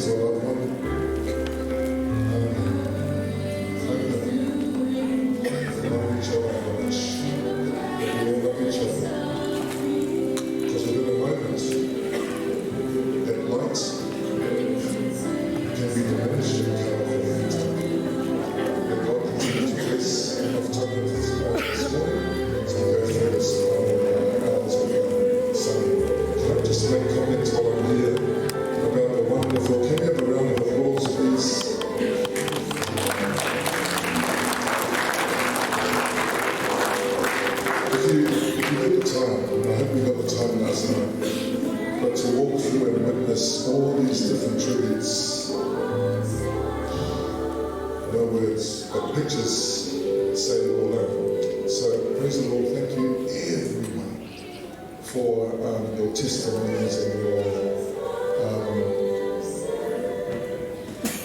to a loved one. We love each other how much we all love each other. Because within a moment, that light can be diminished in powerful. And God continues to place enough time with His morning to go through this hours of sun. Can I just make comments while I'm here about the wonderful, can we have a round of applause, please? If you get the time, and I hope we got the time last night, but to walk through and witness all these different tributes, no words, but pictures say it all out. So praise the Lord, thank you everyone for your testimonies and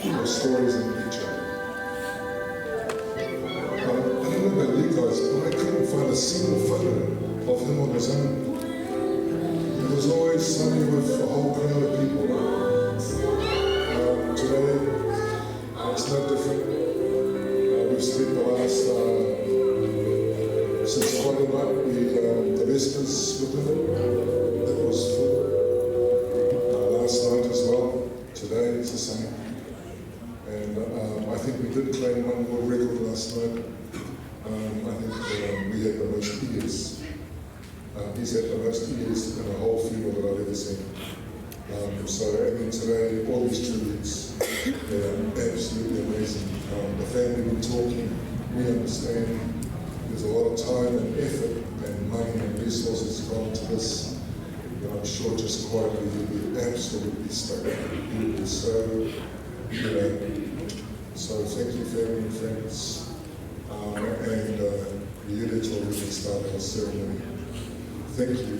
your stories in picture. I don't know about you guys, but I couldn't find a single photo of him on his own. It was always somebody with a whole crowd of people. Today, it's no different. We've spent the last, since Friday night, the Vespers with him. It was full. Last night as well. Today it's the same. And I think we did claim one more record last night. I think we had the most ears. He's had the most ears in a whole funeral that I've ever seen. So, and then today, all these tributes, they're absolutely amazing. The family we're talking, we understand there's a lot of time and effort and money and resources gone to this. And I'm sure just quietly you'll be absolutely stuck. You'll be so, so thank you, family and friends. And the unit already started our ceremony. Thank you.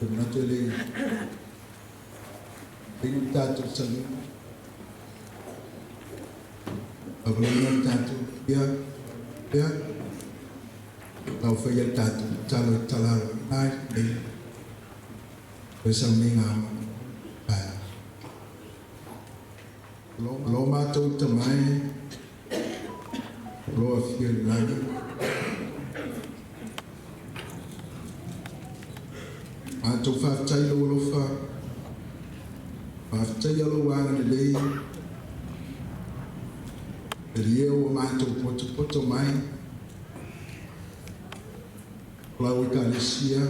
Natuli pinuntato sa lima. Pagulungan tato, biya, Au whai al tātou talo I talaro nai nei. Koe sau ni ngā pai. Lo mātou tamai, lo a whia lani. Mātou whātai lo lofa, whātai alo wāngana lei. Rio o mātou poto mai. Lau I kālesia,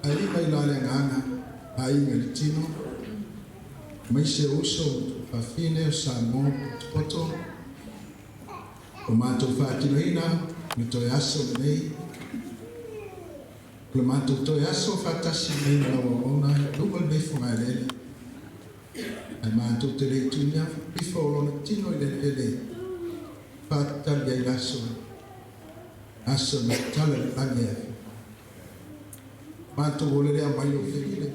ai mai lale ngana, ai ngali tino. Mai se uso, whawhine o sa mō poto. O mātou whātino ina, mi toi aso nei. Le mātou toi aso whātasi nei lawa ona, lunga nei whungai lele. Ai mātou te rei tunia, bifo o lona tino I lele. Whātali ai aso. Aso na tala lani e. Mātou o lere a mai o whirile.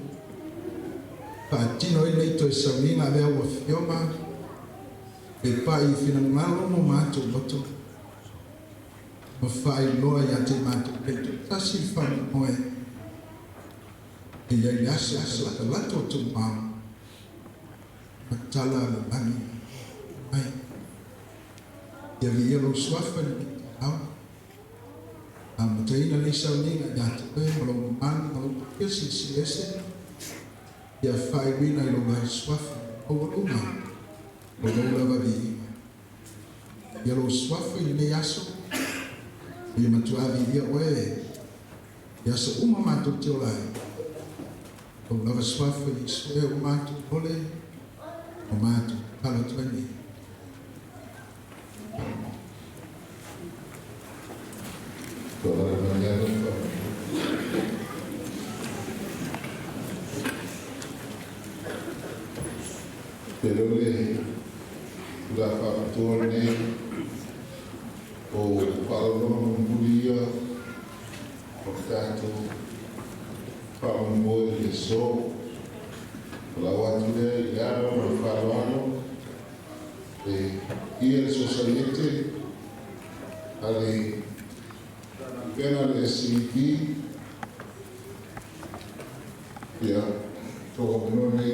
Whātino I nei toi sauninga lea ua whioma. E pai whina ngalo mo mātou loto. Ma whai loa I ate mātou peto. Tasi whanu moe. E iai aso laka lato tu māu. Ma tala lani. Ai. Ia vi ielo swafa ni au. Mataina ni sauninga I ate koe. Malongo mani, malongo kesi si ese. Ia whai wina I longa swafa. O lunga. O longa wavi. Ia lo swafa I ne aso. Ia matuavi ia oe. Ia so uma mātou te olai. O lava swafa I soe o mātou ole. O mātou kala tuani. Pelole ula whakatone o whalono muria o tātou whaongoe le so o la watule I ara o whaloano e ia le sosaiete ale pena le SCP ia toko minone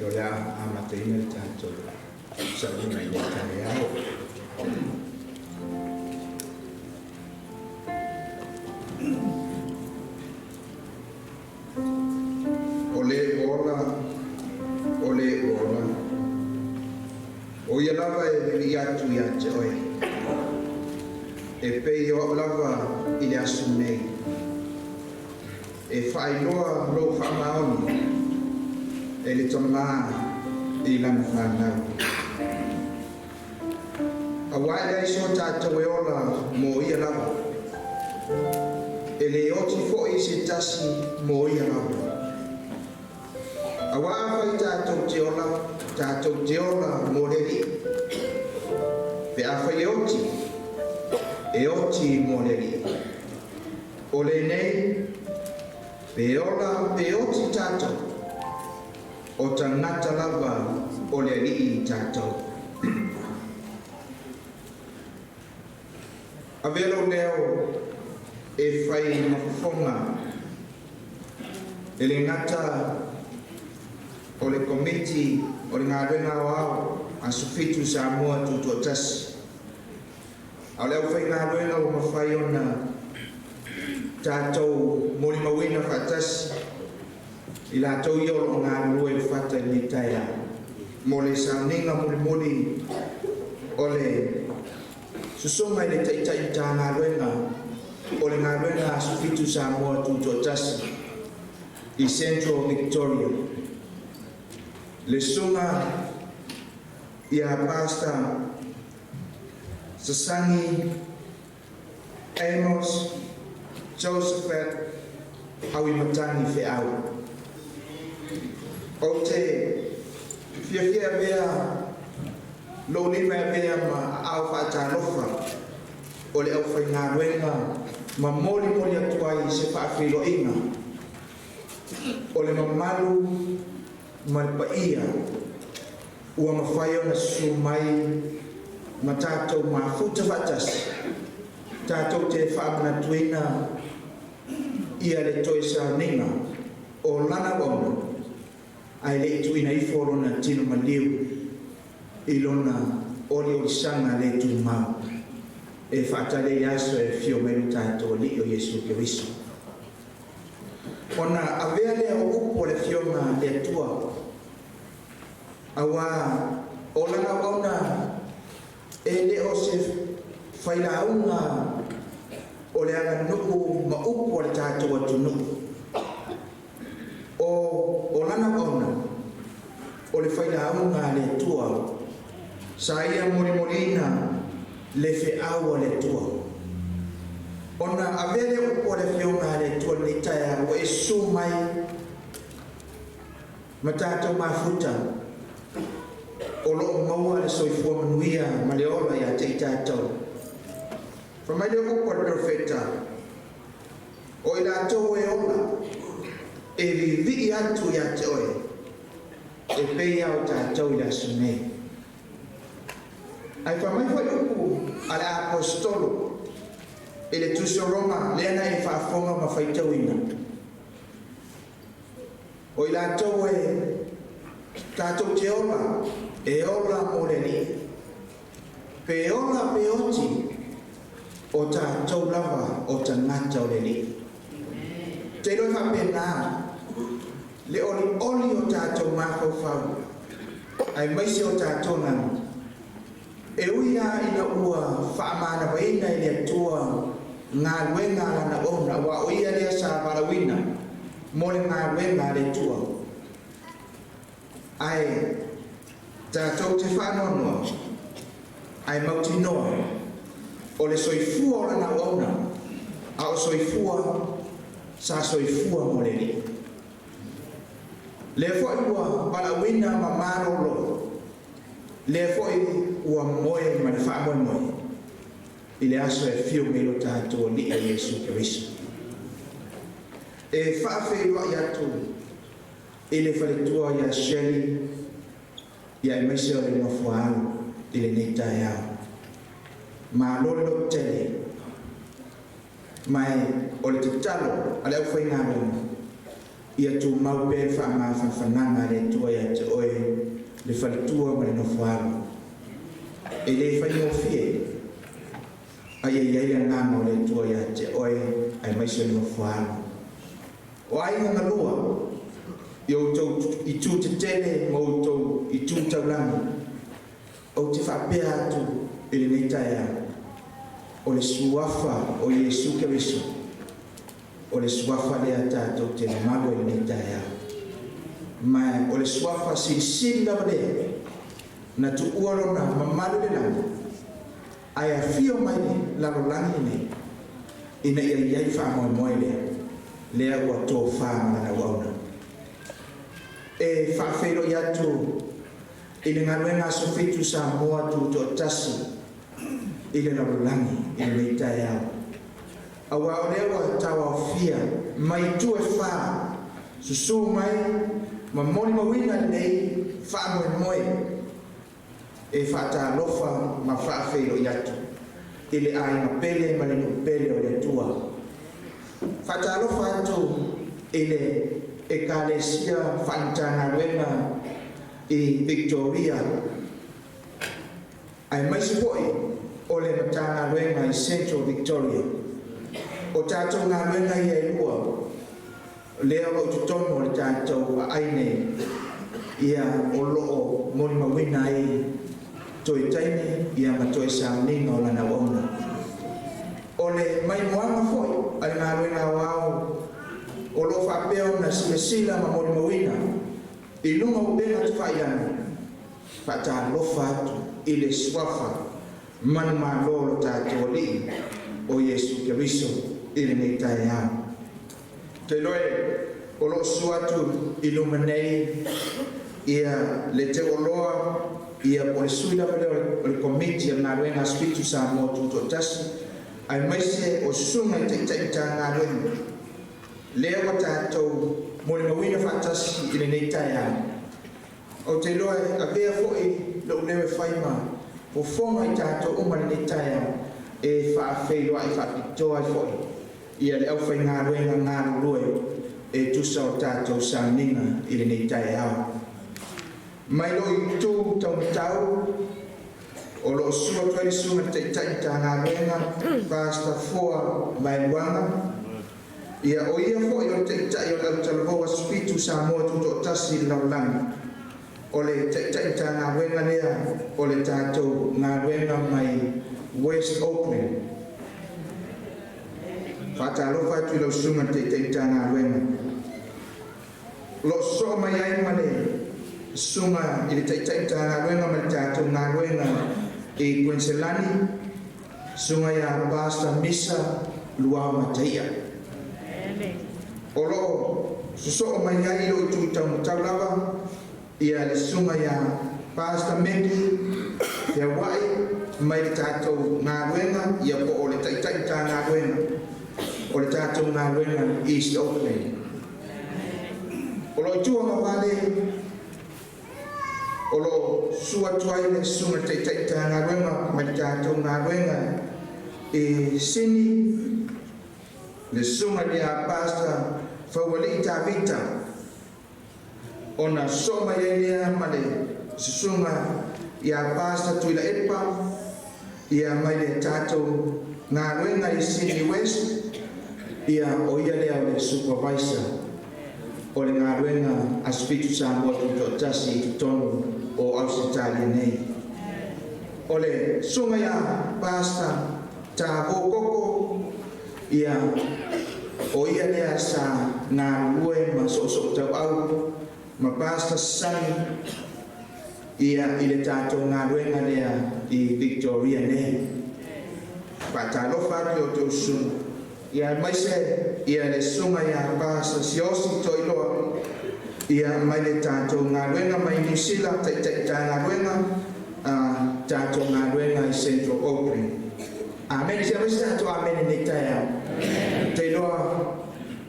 lo le amateina le tātou sa una i le tare au. Ole ola. O ia lava e li atu ia te oe. E pei o lava i le asu nei. E whailoa lo whamaoni. E le tama i lana whanau. A wai lei so tātou e ola mo ia lava. E le oti fo i se tasi mo ia lava. A wai tātou te ola mo reri. Pe a whai e oti mo reri. O le nei, pe oti tātou. O tangata lava o le rii tātou. A velo leo e whai mafufonga. E le ngata o le komiti o le ngā renga o au a sufitu sa mua tutu o tasi. A leo whai ngā renga o mawhai o na tātou mori mawina whatasi i la tau i o ngā rua i whata i ni taia. Mo le sauninga mori o le susunga i le taitai tā ngā renga o le ngā renga a sufitu sa mua tutu o tasi i Central Victoria. Le sunga i a pasta Sasangi Amos Josephat Auimatagi Feau. O te whiawhia mea lo lima mea ma au whaatalofa o le au whai ngā ruenga ma mori atuai se whaafiro inga o le mamalu Marpaia ua mawhai o na su mai ma tātou ma futa watas tātou te whaamana tuina ia le toi sauninga o lana wona ai le tuina i forona tino maliu i lona ori o sanga le tu mau e whaatale i aso e fio meru tātou li o Yesu Kiriso. Ona avea lea o upo le fionga le tua. Awa o lana wauna e le o se whailaunga o le ana nuku ma upo le tātou atu nuku. O lana wauna o le whailaunga le tua. Sa ia morina le wheaua le tua. Ona avele upo le fionga le tua ni taia o e su mai ma tātou mafuta o lo maua le soifua manuia ma le ola ia te i tātou. Whamai le upo le profeta o i tātou e ola e vivi atu ia te oe e pei au tātou i la sunei. Ai whamai fai upo ale apostolo e le tuso Roma le ana e whaafonga ma whaitauina. O i lātou e tātou te ola, e ola mo le ni. Pe ola pe oti o tātou lava o tangata o le ni. Te roi whapena le oli o tātou māwhau whau. Ai maise o tātou nanu. E uia ina ua whaamana waina i le atua ngā luenga lana ona wa oia lea sa parawina mo le ngā luenga le tua. Ai tātou te whanonua ai mauti noa o le soifua o lana ona a o soifua sa soifua mo le ni. Le foi ua parawina ma marolo le foi ua moe ma le whaamoe i le aso e fio melo tātou li a Yesu Kiriso. E whaawhirua i atu i le whaletua i a Shelley i a meise o le mafuaau i le neitai au. Ma lolo tele mai o le tatalo a le au whainga runga ia tu mau pe fa ma fa fananga le tua ia te oe le falitua ma le nofualo e le fa no fie ai ai ia ngamo le tua ia te oe ai mai se nofualo o ai nga lua yo to I tu te tele mo to I tu taulangi o te fa pe atu ele nei taia o le suafa o Yesu Keriso o le suafa le atato te mago ele nei taia ma o le suafa si lava le na tu uaro na mamalu le langa ai a fio mai le lalo langi nei ina ia fa moe le ua tō whāmana na wauna. E whawhero i atu I le ngaruenga so fitu sa moa tu tō tasi I le larulangi I le meitai au. Awa o lewa tawa o fia mai tu e whā susu mai ma moni mawina nei wha moe e whata lofa ma whawhero i atu I le ai ma pele ma le pele o le tua. Fatalo fatu ile ekalesia fantana wena I Victoria ai mai sepoi ole matana wena I Central Victoria o tato na wena ia lua leo o tutono le tato aine ia o loo moni mawina I toi taine ia matoi sa ninga o lana wauna ole mai moanga foi ai ngā ruenga wao o lo whapeo na sila ma mori mawina I lunga ubenga tu whaiana whata lofa atu I le swafa manu ma lolo tātou li o Yesu Keriso I le meitai au te loe o lo suatu I lunga nei ia le te oloa ia po le suila o le komiti a ngā ruenga Spiritu sa mo tuto tasi ai mai se o sunga te ngā ruenga lea wa tātou mori mawina whātasi I le nei tai au o te loa a bea foi lo lewe whaima o whonga I tātou umari nei tai au e whaafeiloa I whaapitoa I foi ia le au whai ngā ruenga ngā rurue e tusa o tātou sa ninga I le nei tai au mai lo I tū tau tau o lo sua tuari sunga te taita ngā ruenga pasta foa mai wanga ia o ia fo I o te tai o lau talavoa Spiritu sa moa tuto tasi lau langi o le te taita ngā ruenga lea o le tātou ngā ruenga mai West Auckland whātalo whātu lau sunga te taita ngā ruenga lo so mai ai mane sunga I le taita ngā ruenga mai tātou ngā ruenga I Queensland sunga ya pasta misa Auimatagi olo suso mai ai lo tu taulava ia le sunga ya pasta meki ya wai mai tato ngā ruenga ia po o le taita ngā ruenga o le tato ngā ruenga East Auckland olo tua mawale olo sua tuai le sunga te taita ngā ruenga mai tātou ngā ruenga E sini le sunga ni a pasta Feau ta vita ona soma ia male sunga ia pasta tuila epa ia mai le tātou ngā ruenga I Sydney West ia o ia lea o le supervisor o le ngā ruenga a Spiritu sa moa tuto tasi I tonu o Ausitalia nei o le sunga ia pasta ta koko ia o ia lea sa ngā rue ma so tau au ma pasta sani ia I le tātou ngā ruenga lea I Victoria nei patalo whātu o tau sunga ia mai se ia le sunga ia pasta siosi toiloa ia mai le tātou ngā ruenga mai New Zealand ta ngā ruenga tātou ngā ruenga I Central Auckland amen sia mai tātou amen nei tai au te loa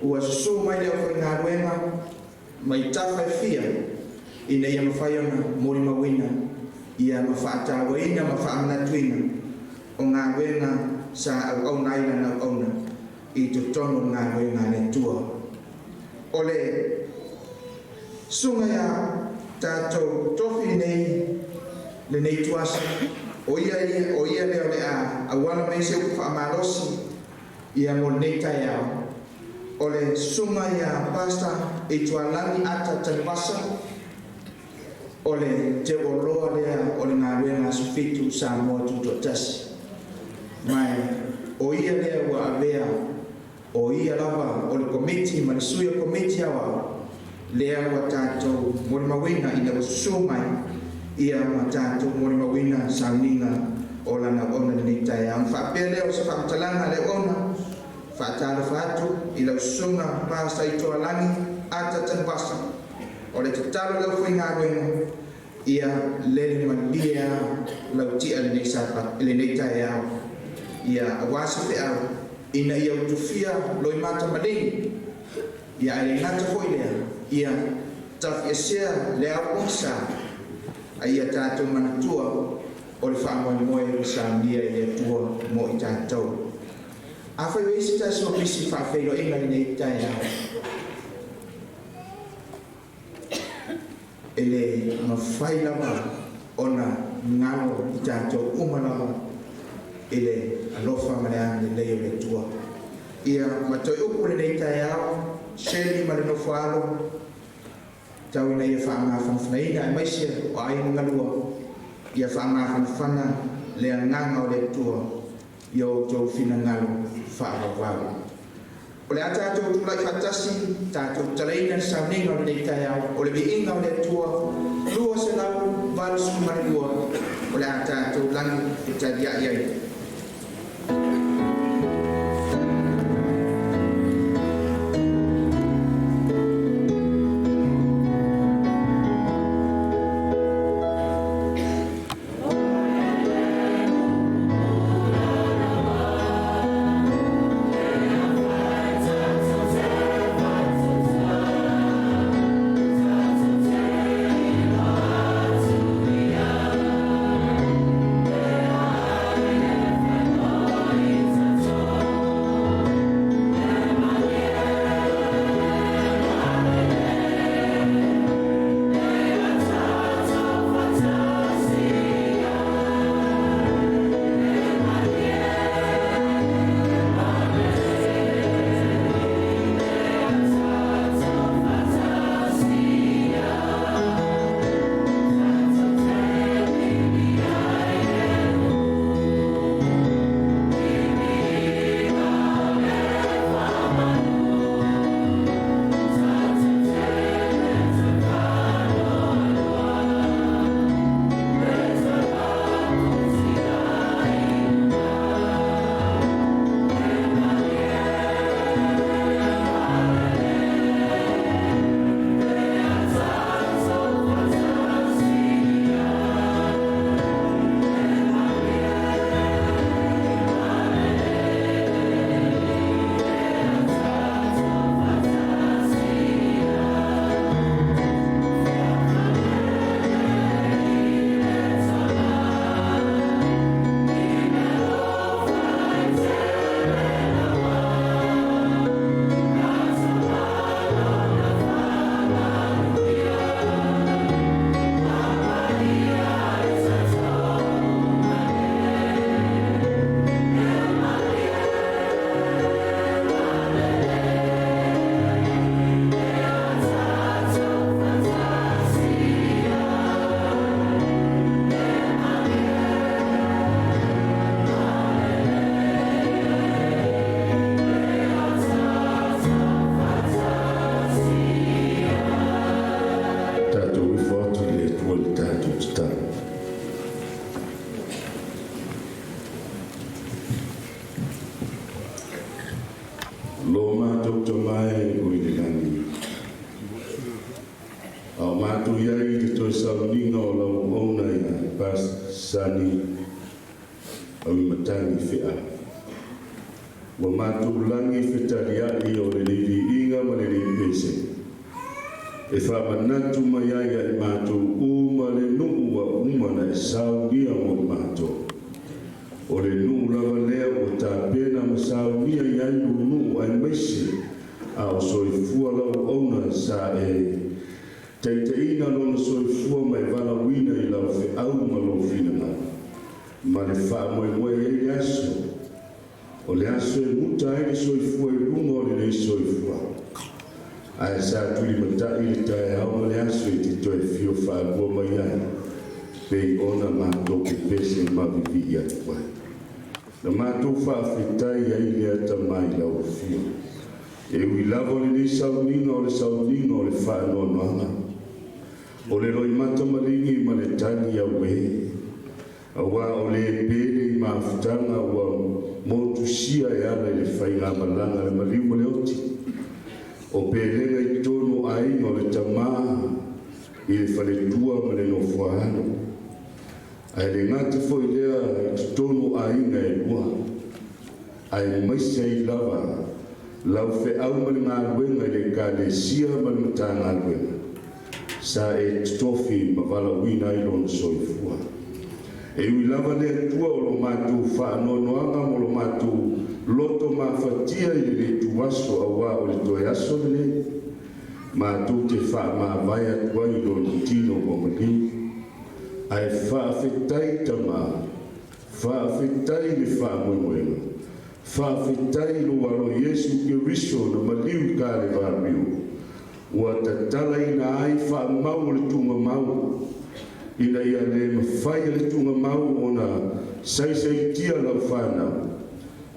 ua susu mai le o ngā ruenga mai tawhai fia ina ia mawhai ona mori mawina ia mawhaatawaina mawhaamanatuina o ngā ruenga sa au naina na au na I te tono ngā ruenga le tua o le sunga ia tātou tofi nei le nei tuasa o ia leo le a wana mai se upa amalosi ia mo nei tai au o le sunga ia pasta e tualani ata tanwasa o le te oloa lea o le ngā ruenga sufitu sa moa tuto tasi mai o ia lea ua avea o ia lava o le komiti ma le suia komiti awa lea ua tātou mo le mawina ina ususu mai ia ma tātou mo le mawina sauninga o lana ona nei tai au whaapea lea o se whakatalanga le ona whaatalo whaatu i lau sunga pasta i toa langi ata tanwasa o le tatalo lau fwai ngā ruenga ia lele malia lau tia le nei sapa le nei tai au ia awasi te au ina ia utufia loi mata madei ia ele ngata foi lea ia taf esea le au onsa ia tātou manatua o le whaamoe o sa mia i le tua mo i tātou a whai weisi ta so pisi whaafeilo inga i nei tai au ele mawhai lama ona ngalo i tātou umalama ele alofa malea le leo le tua ia matoi upu le nei tai au seli ma le nofo alo tau ina ia whaamawhanawhanaina e maisia o aina ngalua ia whaamawhanawhana le anganga o le tua ia o tau whina ngalo whaamawau o le a tātou tulai whatasi tātou talaina sauninga o le nei tai au o le biinga o le tua lua se lau valusu marua o le a tātou langi e tadia iai lo mātou to mai o i le langi. Au mātou iai te toi sauninga o lau ona ia pas sani Auimatagi Feau. Wa mātou langi whetariai o le levi inga ma le levi pese. E whamanatu mai ai e mātou uma le nuu wa umana e saunia mo mātou. O le nuu lava lea o tā pēna ma saunia iai o nuu ai maise au soifua lau auna sa e teiteina lona soifua mai valauina i lau feʻau ma lo finaga ma le faamoemoe ai le aso o le aso e muta ai le soifua i luga o lenei soifua ae sa tulimataʻi le taeao ma le aso i te toe fio faalua mai ai pei ona matou pepese mavivii atu ai na matou faafetai ai lea tamai lauafia e ui lava o lenei sauniga o le sauniga o le faanoanoaga o le loimata maligi ma le tagi auē auā o lē pele i mafutaga ua motusia e ala i le faigamalaga le maliu ma le oti o pelega i tonu aiga o le tamā i le faletua ma le nofoaalo ae le gata foʻi lea i totonu aiga e lua ae maise ai lava lau feʻau ma le galuega i le ekalesia ma le matagaluega sa e totofi ma valauina ai lona soifua e ui lava le atua o lo matou faanoanoaga mo lo matou loto mafatia i le tuaso auā o le toe aso lelei matou te faamavae atu ai lona tino ua maliu ae faafetai tamā faafetai le faamoemoega faafetai lo alo iesu keriso na maliu i kalevaliu ua tatalaina ai faamau o le tugamau ina ia le mafai a le tugamau ona saisaitia lau fanau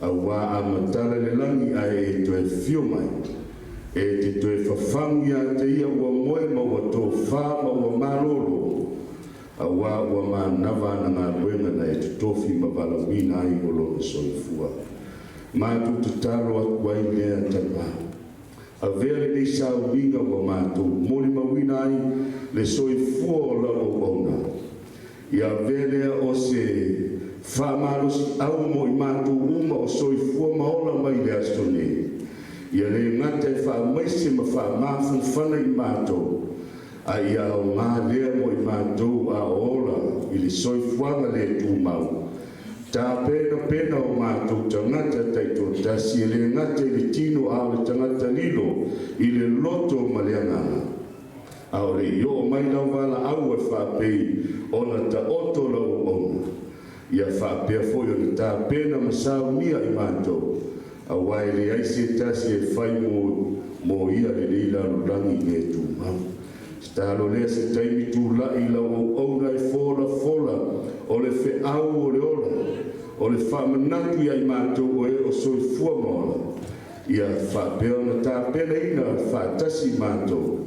auā amatala le lagi ae e toe fio mai e te toe fafagu iā te ia ua moe ma ua tofā ma ua malolo auā ua manava ana galuega na e totofi ma valauina ai o lona soifua matou tatalo atu ai lea tamā avea lenei sauliga ua matou molimauina ai le soifua o lauauauna ia avea lea o se faamalosi-au mo i matou uma o soifua ma ola mai le aso nei ia le gata e faamaise ma faamafanafana i matou a ia aogā lea mo i matou aola i le soifuaga le tumau tapena pena o matou tagata taitotasi e le gata i le tino a o le tagata lilo i le loto ma le agaga a o le io mai lau valaau e faapei ona taoto lauauna ia faapea foi ona tapena ma saunia i matou auā e leai se tasi e fai mo ia lelei lalolagi i le tumau talo lea se taimi tulaʻi lauauauna e folafola o le feʻau o le ola o le faamanatu iai matou o e o soifua ma ola ia faapea ona tapeleina faatasi matou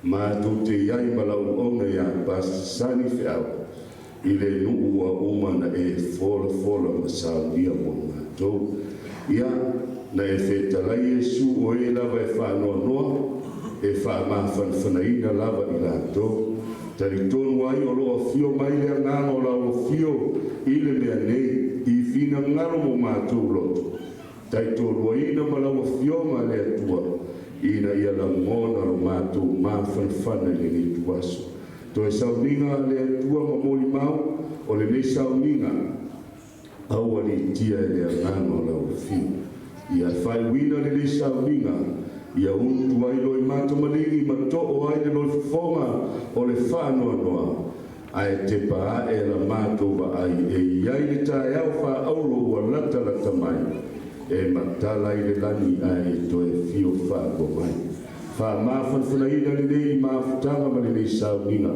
matou te iai ma lauauna iā pasasani feʻau i le nuu ua uma na e folafola ma saunia mo matou ia na e fetalai iesu o e lava e faanoanoa e faamafanafanaina lava i latou talitonu ai o loo afio mai le agaga o lauafio i le mea nei i finagalo mo matou loto taitoluaina ma lauafio ma le atua ina ia lagona lo matou mafanafana i lenei tuaso toe sauniga le atua ma molimau o lenei sauniga aua liitia e le agaga o lauafio ia faiuina lenei sauniga ia utu ai loi matamaligi ma to'o ai le loi fofonga o le whaanoanoa ae te paa e la mātou wa ai e iai le tae au wha aulo ua lata mai e matala i le lani ai e toe fio whaako mai wha mawhanwhanaina le nei mawhutanga ma le nei sauninga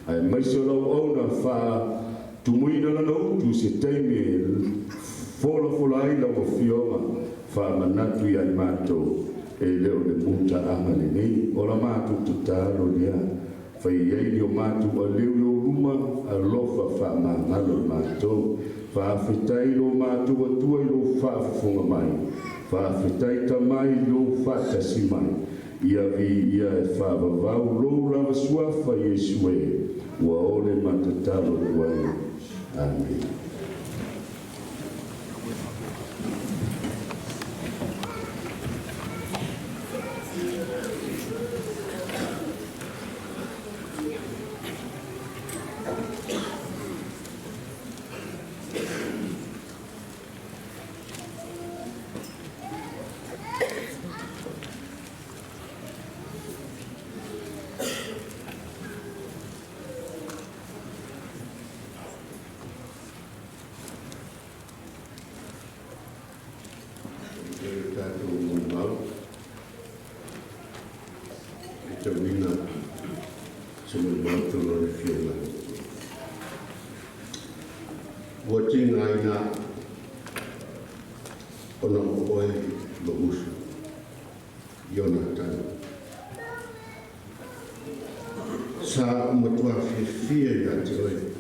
ae maise lau auna wha tumuina lana utu se teime fola ai lau fionga wha manatu i ai mātou e leo le muta ama le nei o la mātou tutalo lea whai iei o mātou a leo ruma a lofa wha māngalo mātou wha awhetai lo mātou atua i lo wha awhifonga mai wha awhetai tamai lo wha tasi mai ia vi ia e wha wawau lo lava suafa Yesu e ua ole matatalo tuai. Amen. tu mau. Ita wina semua mau tu lori fiona. Watching aina ona oi bagus. Jonathan. Sa matua fia ya joy.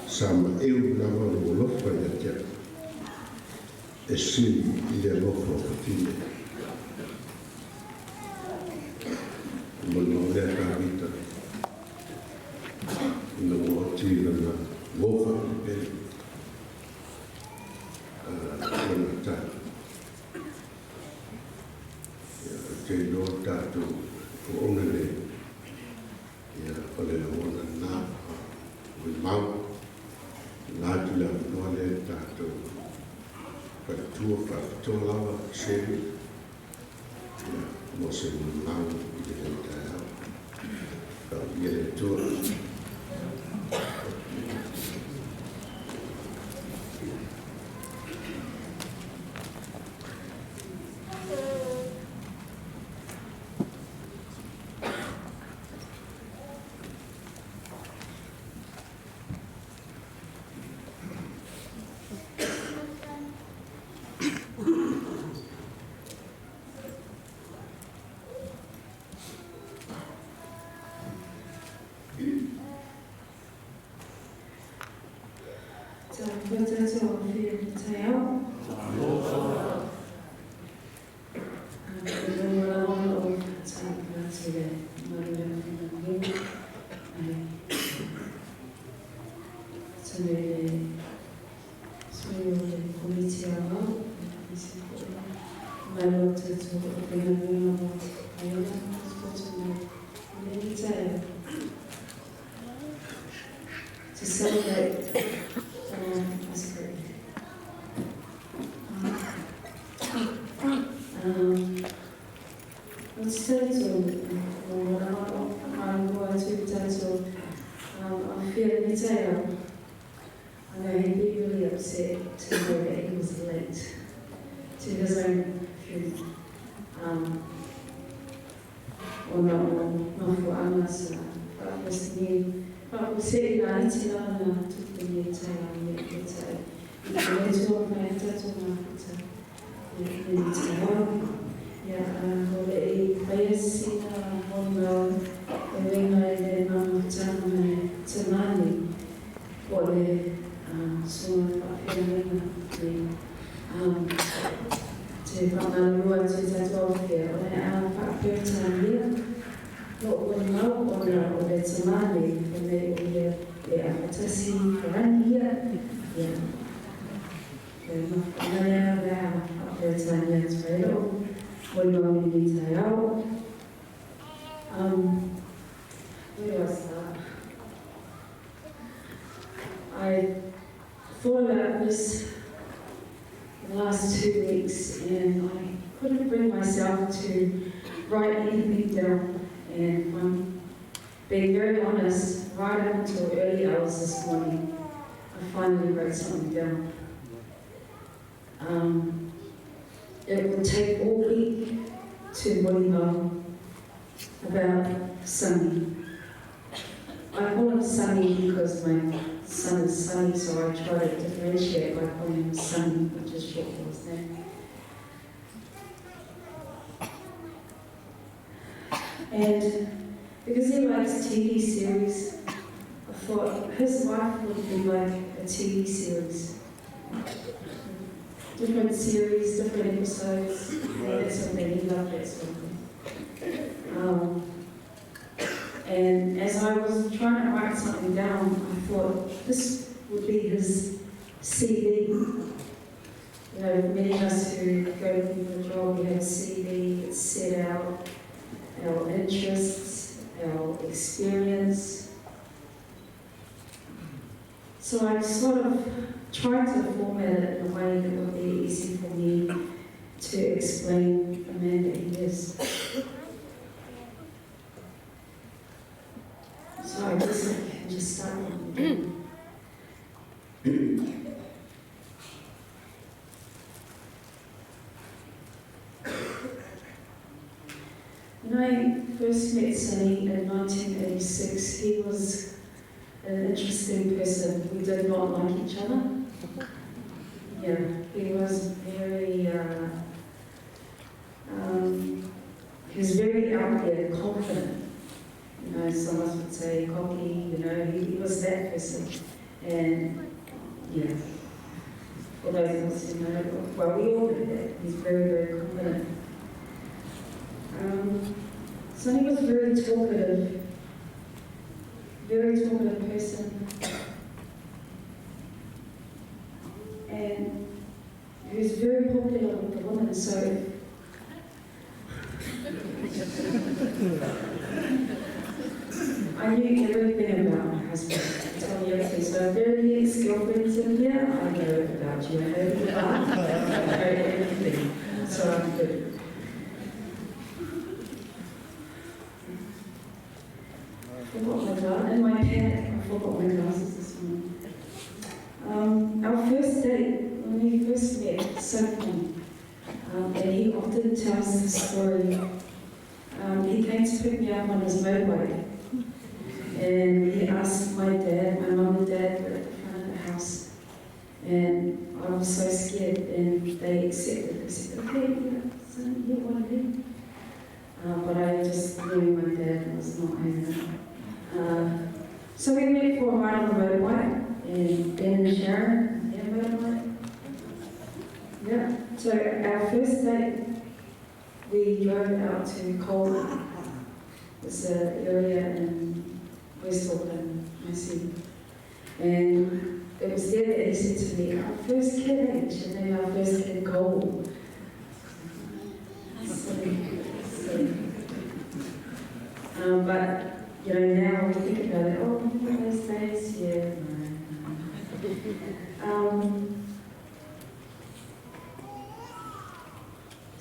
Sama eu na lo fa ya ja. Esi ile lo fa fine. Mo le ka vita. No oti na lo fa pe. Jonathan. Ya no tato o onele. Ya ole ona na mau Nagila Nole Tato, but two of Tola, Sherry, was in Mau, didn't get it to us. To celebrate I'm feeling it. And he'd be really upset to know that he was late to his own funeral. Or not for us, but was new. But we said, I didn't know to the new time, where was that? I thought about this the last 2 weeks and I couldn't bring myself to write anything down, and I'm being very honest, right up until early hours this morning I finally wrote something down. It would take all week to know about Sunny. I call him Sunny because my son is Sunny, so I try to differentiate by calling him Sunny, which is short for his name. And because he likes TV series, I thought his life would be like a TV series. Different series, different episodes, and that's something he loved, that sort of thing. And as I was trying to write something down, I thought this would be his CV. You know, many of us who go looking for a job, we have a CV, it's set out our interests, our experience. So I sort of tried to format it in a way that would be easy for me to explain the man that he is. So I guess I can just start with the I first met Sonny in 1986, he was an interesting person. We did not like each other. Yeah, he was very, he was very out there, confident. You know, some of us would say cocky, you know, he was that person. And, yeah, for those of us who know, well, we all know that. He's very, very confident. Sonny was very talkative person. And he was very popular with the women, so I knew everything about my husband. I tell you everything. So if there are any ex-girlfriends in here, I know about you. I know who you are. I know everything. So I'm good. I forgot my glasses. And my pen. I forgot my glasses this morning. Our first date, when we first met, so funny. And he often tells the story. He came to pick me up on his motorbike. And he asked my dad, my mum and dad were at the front of the house. And I was so scared, and they accepted. They said, okay, yeah, son, you want him? But I just knew my dad was not having it. So we went for a ride on the motorbike, and Ben and Sharon, their motorbike. Yeah, so our first date, we drove out to Cole. It's an area in West Auckland, I see. And it was there that he said to me, our first kid age, and then our first kid Cole. But, you know, now we think about it, oh, those days, yeah, no.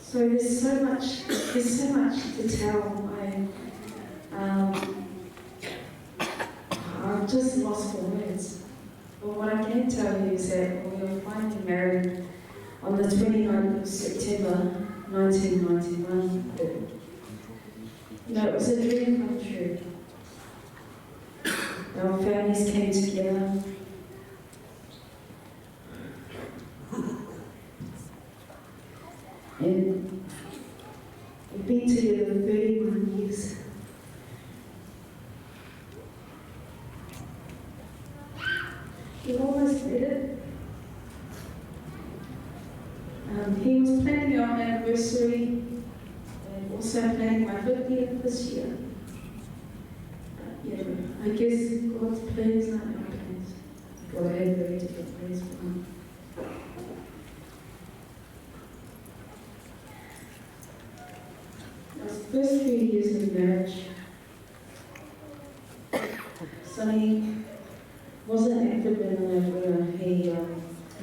So there's so much to tell. I've just lost for words. But what I can tell you is that we were finally married on the 29th of September 1991. You know, it was a dream come true. Our families came together. And we've been together 31 years. We almost did it. He was planning our anniversary and also planning my 50th this year. Yeah, I guess God's plans aren't our plans. God had very different plans for me. Those first few years of marriage, Sonny wasn't active in the arena. He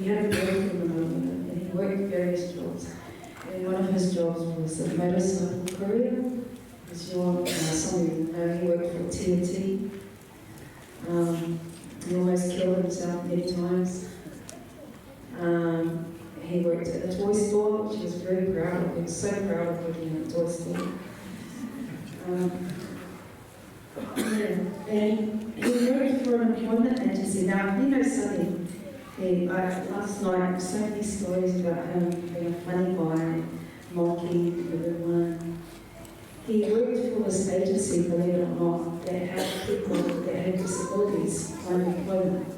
had a break from the moment, and he worked various jobs. And one of his jobs was a motorcycle courier. As you all, some of you know, he worked for TNT. He almost killed himself many times. He worked at a toy store, which he was very proud of. He was so proud of working at a toy store. Yeah. And he worked for an employment agency. Now, you know Sonny, last night, so many stories about him being a funny guy, mocking everyone. He worked for this agency, believe it or not, that had people that had disabilities find employment.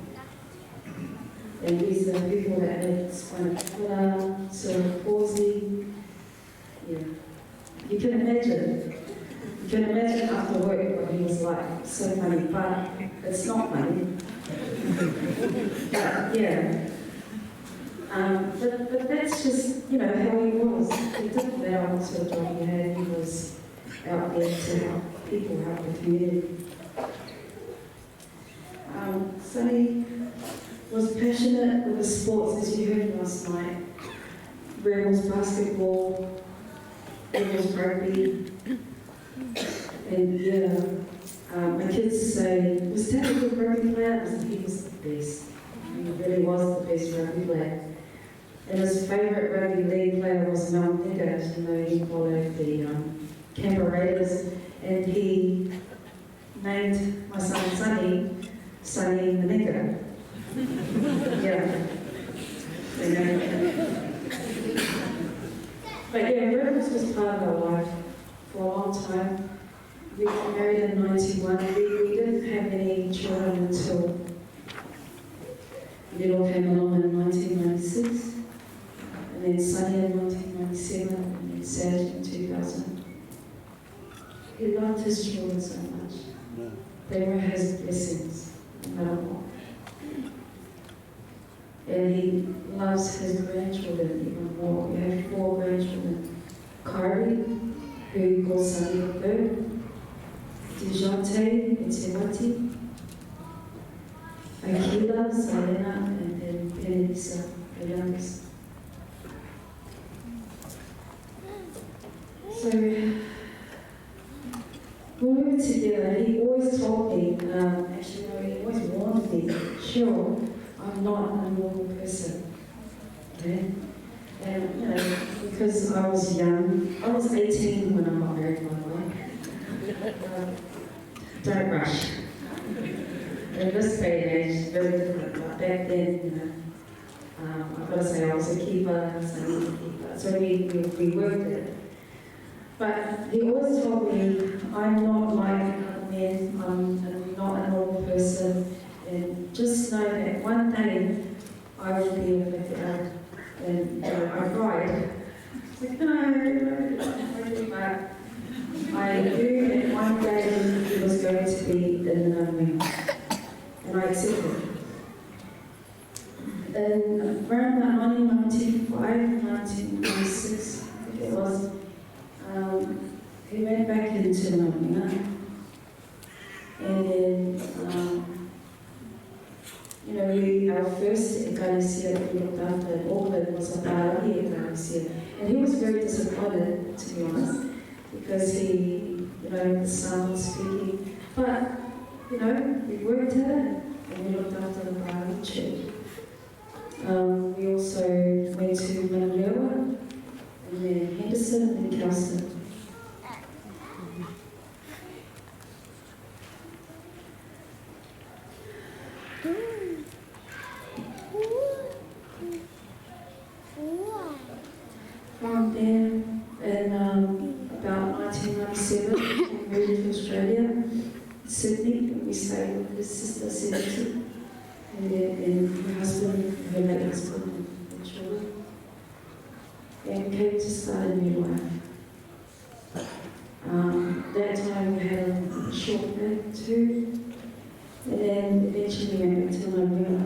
And these are people that had spinal color, cerebral palsy. Yeah. You can imagine. You can imagine after work what he was like. So funny, but it's not funny. But yeah. But that's just, you know, how he was. He didn't matter what sort of job he had. He was out there to help people, help the community. Sonny was passionate with the sports, as you heard last night. Rebels basketball, Rebels rugby, and yeah, my kids say, was Dad a good rugby player? I said, he was the best. He really was the best rugby player. And his favourite rugby league player was Mount Digger, you know, he followed the Canberra Raiders, and he named my son Sonny the nigger. Yeah. But yeah, Rivers was part of our life for a long time. We got married in 91. We didn't have any children until Little came along in 1996, and then Sonny in 1997, and then Serge in 2000. He loved his children so much. They were his blessings, no matter what. And he loves his grandchildren even more. We have 4 grandchildren. Carly, who he calls Sonny the third, DeJounte, Etiwati, Akila, Selena, and then Penelisa, the youngest. So, when we were together, he always told me, actually, no, he always warned me, Cheryl, I'm not a normal person. Okay? And, you know, because I was young, I was 18 when I got married, by the way. Don't rush. In this day and age, very different. But back then, you know, I've got to say I was a keeper, so we worked at it. But he always told me, I'm not like other men, I'm not a normal person, and just know that one day I will be affected out. And I cried. I was like, no, but I knew that one day he was going to be in another man. And I accepted. And around about 1995, 1996, I think it was, he went back into Namina. And then, you know, our first Ekalesia that we looked after in Auckland was a Parahi Ekalesia. And he was very disappointed, to be honest, because he, you know, the son was speaking. But, you know, we worked at it and we looked after the Parahi church. We also went to Manarewa, and then Henderson, and then Kelston. From there, in about 1997, we moved to Australia, Sydney, and we stayed with his sister, Sydney, and her husband, her late husband, and children. And we came to start a new life. That time we had a short break too, and then eventually we went back to Nigeria.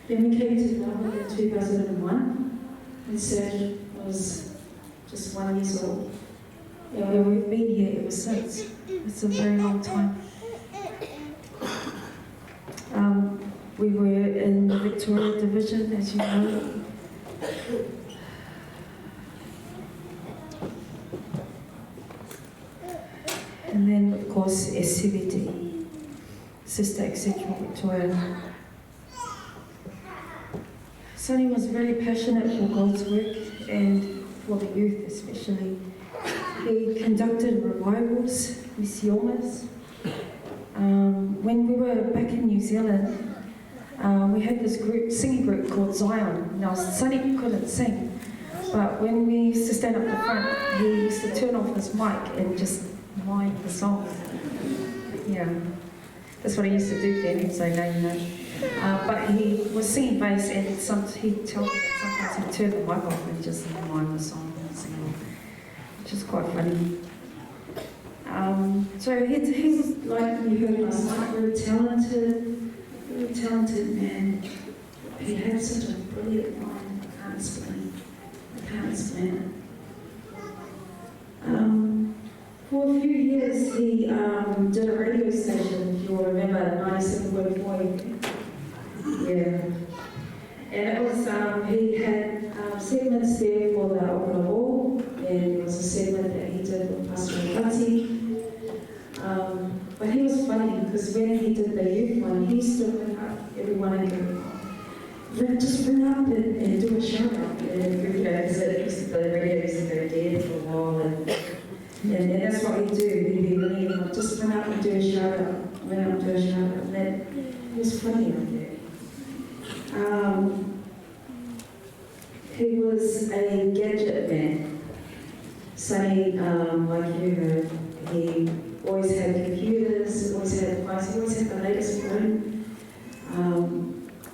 Then we came to Melbourne in 2001, and Serge was just 1 year old. And we've been here ever since. It's a very long time. We were in the Victoria Division, as you know. And then, of course, SCVD, Sister Exceptional Victoria. Sonny was very passionate for God's work and for the youth especially. He conducted revivals, misiones. When we were back in New Zealand, we had this singing group called Zion. Now, Sonny couldn't sing, but when we used to stand up the front, he used to turn off his mic and just mime the song. Yeah, that's what he used to do then. He'd say, no, you know. But he was singing bass, and he'd tell me that sometimes he'd turn the mic off and just mime the song and sing along, which is quite funny. So he was, like you heard last night, very talented man. He had such a brilliant mind, I can't explain it. For a few years he did a radio station, if you'll remember, 97.4. Yeah. And it was, he had segments there for the Auckland Ball, and there was a segment that he did with Pastor Kati. But he was funny because when he did the youth one, he used to wake up everyone and go, just ring up and do a shout out. And because the radio used to go dead for a while, and that's what we do. We'd be ringing, just ring up and do a shout out, ring up and do a shout out. And that was funny, I think. He was a gadget man. Sonny, like you heard, he always had computers, always had devices, always had the latest phone,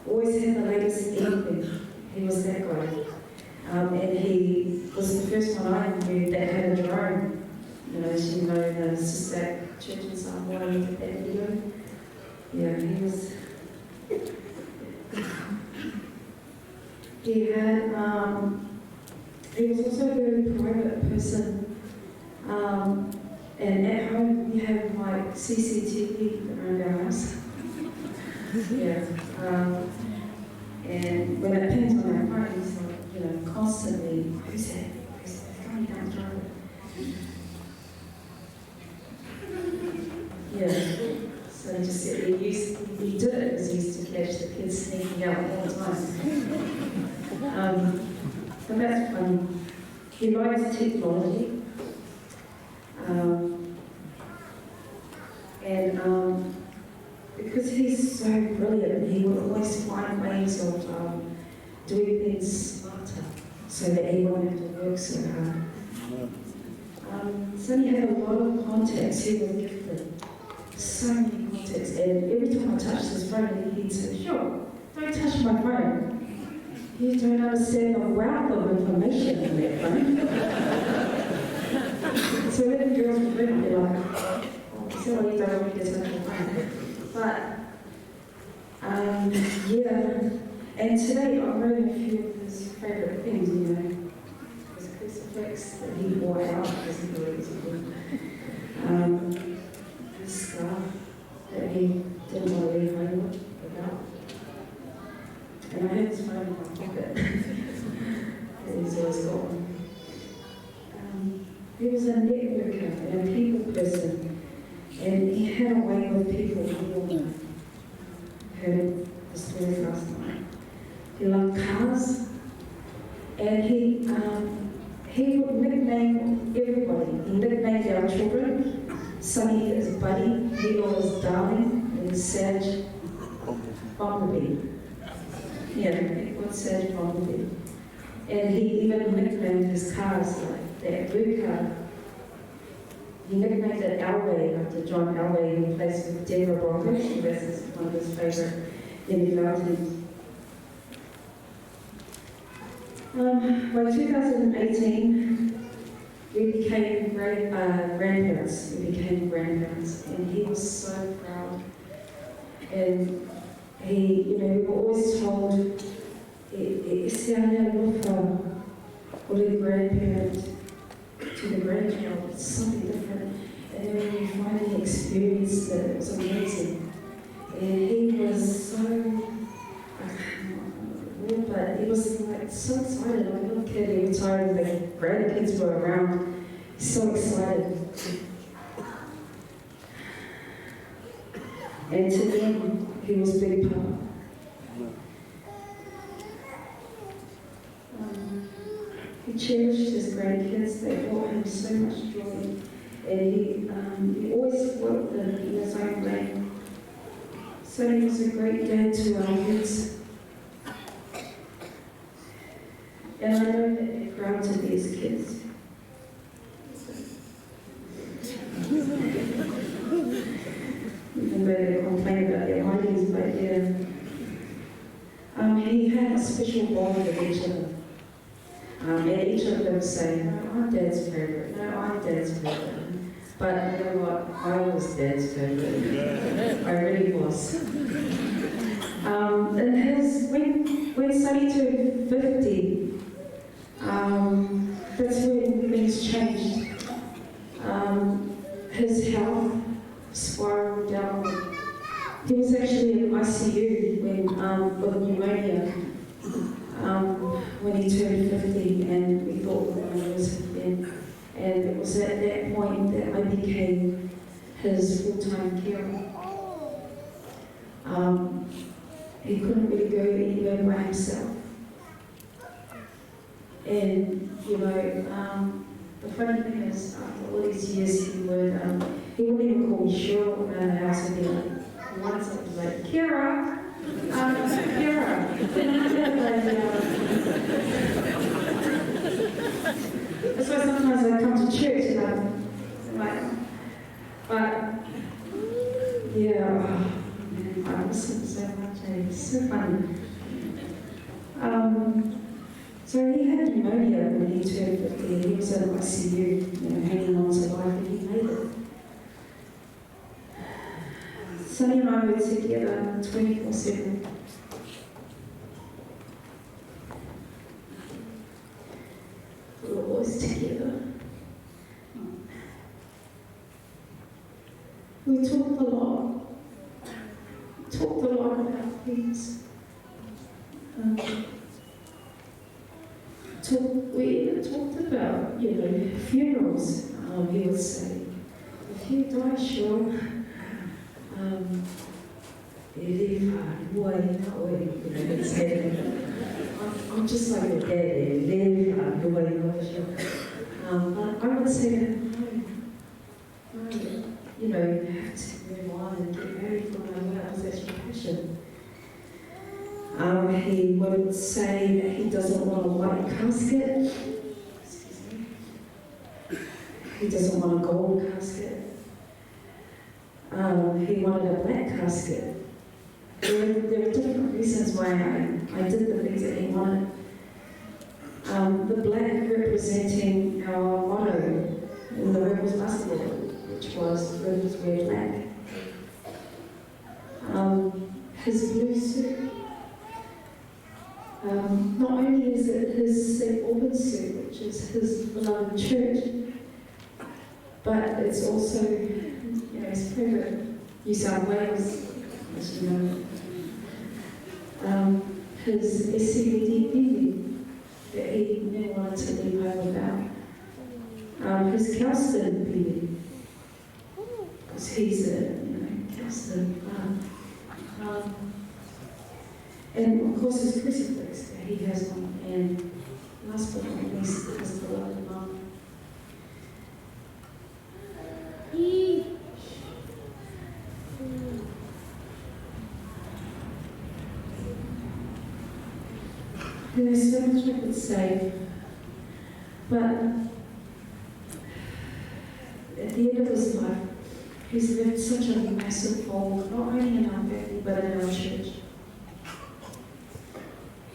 always had the latest anything. He was that guy. And he was the first one I knew that had a drone. You know, as you know, the Sister Church in Samoa, you did that video. Yeah, he was. He was also a very private person. And at home, we have like CCTV around our house. Yeah. And when it pings on our phone, it's like, you know, constantly, who's that? Who's that? Coming down the road. Yeah. So he just said he did it because he used to catch the kids sneaking out all the time. But that's funny. He likes technology. Because he's so brilliant, he would always find ways of doing things smarter so that he wouldn't have to work so hard. So he had a lot of contacts. He was gifted. So many contacts. And every time I touched his phone, he'd say, "Sure, don't touch my phone. You don't understand the wealth of information in that phone." So when the girls would ring, they're like, "Oh, so you don't want me to touch your phone." But, yeah. And today I'm reading a few of his favourite things, you know. His crucifix that he wore out because he believes in him. His scarf that he didn't want to leave home without. And I had his phone in my pocket. And he's always got one. He was a networker and a people person. And he had a way with people. We heard the story last night. He loved cars. And he would nickname everybody. He nicknamed our children. Sonny is Buddy, Leo is Darling, and Sage Bumblebee. Yeah, he was Sage Bumblebee. And he even nicknamed his cars like that blue car. He nicknamed it Elway after John Elway, who plays with Deborah Bronco. She was one of his favourite NFL teams. By 2018, we became grandparents. We became grandparents, and he was so proud. And he, you know, we were always told, "Esse ano for the grandparent to the grandchild, it's something different." And then when we finally experienced it, it was amazing. And he was so, but he was like so excited. Like a little kid, every time the grandkids were around, so excited. And to them, he was Big Papa. He cherished his grandkids. They brought him so much joy. And he always worked in his own way. So he was a great dad to our kids. And I know that they're proud to be his kids. Even though they complain about their hidings, but yeah. He had a special bond with each of them. And each of them say, "No, I'm Dad's favourite. No, I'm Dad's favourite." But you know what? I was Dad's favourite. I really was. And when Sonny turned 50, that's when things changed. His health spiraled down. He was actually in ICU with pneumonia when he turned 50, and we thought we were going to lose him then. And it was at that point that I became his full-time carer. he couldn't really go anywhere by himself. And, you know, the funny thing is, after all these years, he wouldn't even call me Cheryl around the house. He'd be like, once I was like, Kira, Kira. That's why sometimes I come to church and I'm like, but, yeah, man, I miss him so much, and he's so funny. So he had pneumonia when he turned 50. He was in ICU, you know, hanging on to life, and he made it. Sonny and I were together 24/7. We were always together. We talked a lot. Talked a lot about things. We talked about, you know, funerals. He would say, if you die, sure, I'm just like your dad, but I would say that, no, you know, you have to move on and get married for another house, that's your passion. He would say that he doesn't want a white casket. Excuse me. He doesn't want a gold casket. He wanted a black casket. There are different reasons why I did the things that he wanted. The black representing our motto in the Rebels basketball, which was Rebels wear black. His blue suit. Not only is it his St. Albans suit, which is his beloved church, but it's also, you know, his favourite New South Wales, as you know. His SCVD baby that he never wanted to leave home without. His Kelston baby, because he's a, you know, Kelston. And of course his crucifix that he has on, and last but not least, his beloved mum. There's so much I could say, but at the end of his life, he's left such a massive hole, not only in our family, but in our church.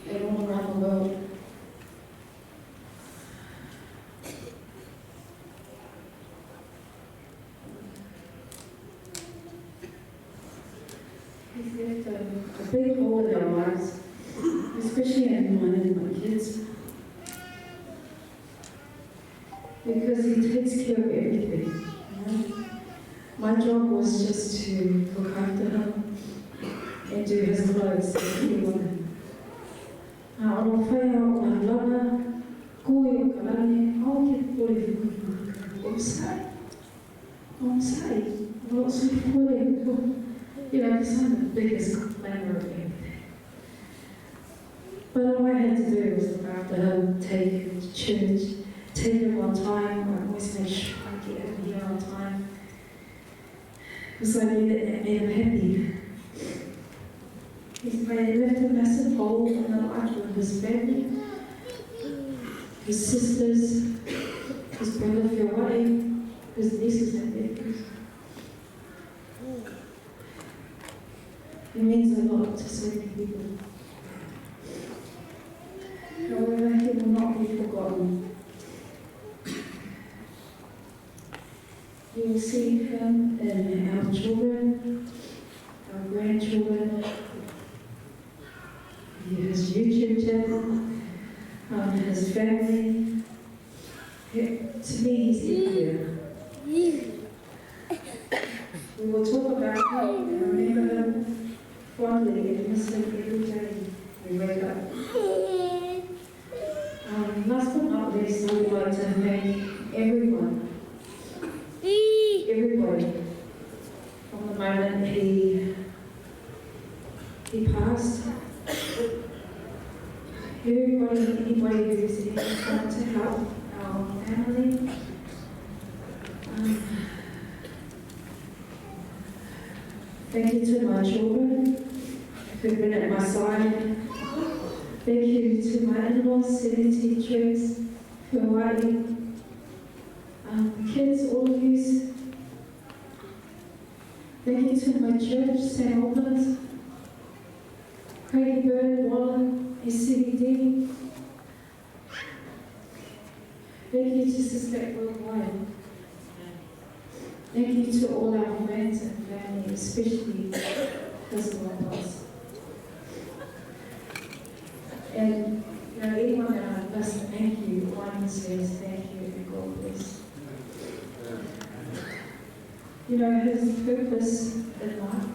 And all around the world. He's left a big hole in our lives, especially in mine and my kids, because he takes care of everything. You know? My job was just to look after him and do his clothes that he wanted. Ono whai au lana, koe o karane, au ke pore o sai. O sai, o sai pore. You know, because I'm the biggest complainer of everything. But all I had to do was look after him, take him to church, take him on time. I always make sure I get him here on time. Because I knew that made him happy. He left a massive hole in the life of his family, his sisters, his brother Fiawai, his nieces and nephews. It means a lot to so many people. However, he will not be forgotten. You will see him in our children, our grandchildren, his YouTube channel, his family. To me, he's everywhere. We will talk about him and remember him fondly and miss him every day we wake up. Last but not least, I would like to thank everybody, from the moment he he passed. Anybody who's here trying to help our family. Thank you to my children who've been at my side. Thank you to my in-laws, city teachers, Hawaii, kids, all of you. Thank you to my church, St. Albans, Craig Bird, Wallen, SCBD. Thank you to Sister Worldwide. Thank you to all our friends and family, especially because of my loss. And anyone that I've blessed, thank you. One says thank you and God bless. His purpose in life.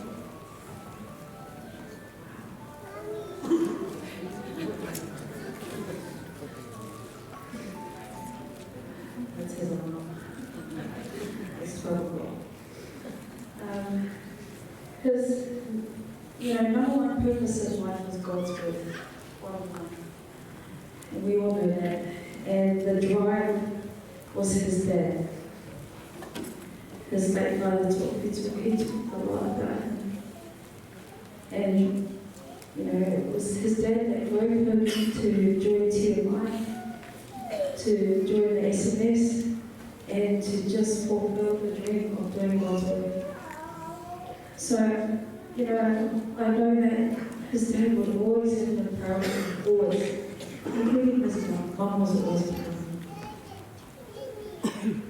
That's his own. It's 12 o'clock. His, number one purpose in life was God's word. And we all know that. And the drive was his dad. His late father talked a lot about him. And, it was his dad that drove him to join TMI, to join the SMS, and to just fulfill the dream of doing God's work. So, I know that his dad would always have been proud of him, always. Including his mom. Mom was always proud of him.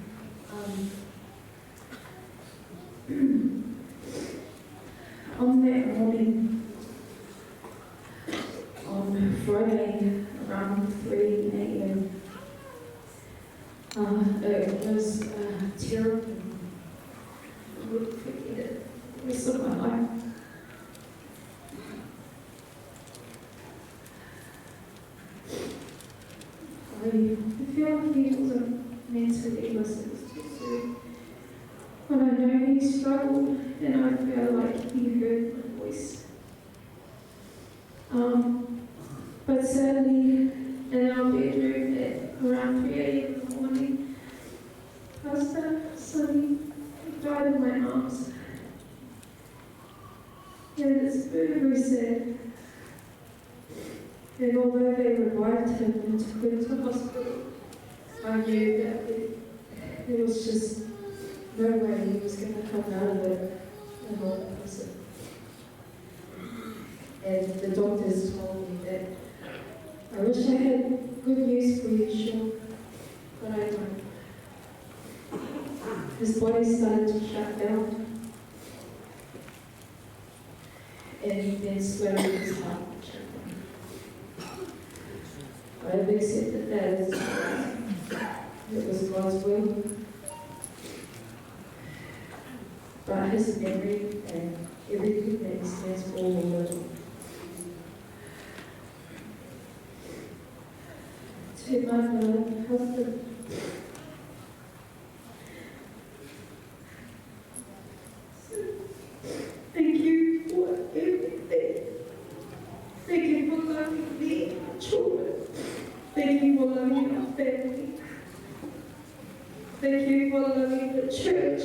On that morning, on Friday, around 3 a.m., it was terrible. I wouldn't forget it the rest of my life. I feel like he wasn't mentally listened to. But I know he struggled, and I feel like he heard my voice. But sadly, in our bedroom at around 3 a.m. in the morning, Pastor Sonny died in my arms. And it's very, very sad. And although they revived him and took him to hospital, I knew that there was just no way he was going to come out of it a normal person. And the doctors told me that I wish I had good news for you, Sean, but I don't. His body started to shut down, and then slowly his heart shut down. I have accepted that as it was God's will. But his memory and everything that he stands for will live on. To my beloved husband, thank you for everything. Thank you for loving me and my children. Thank you for loving our family. Thank you for loving the church.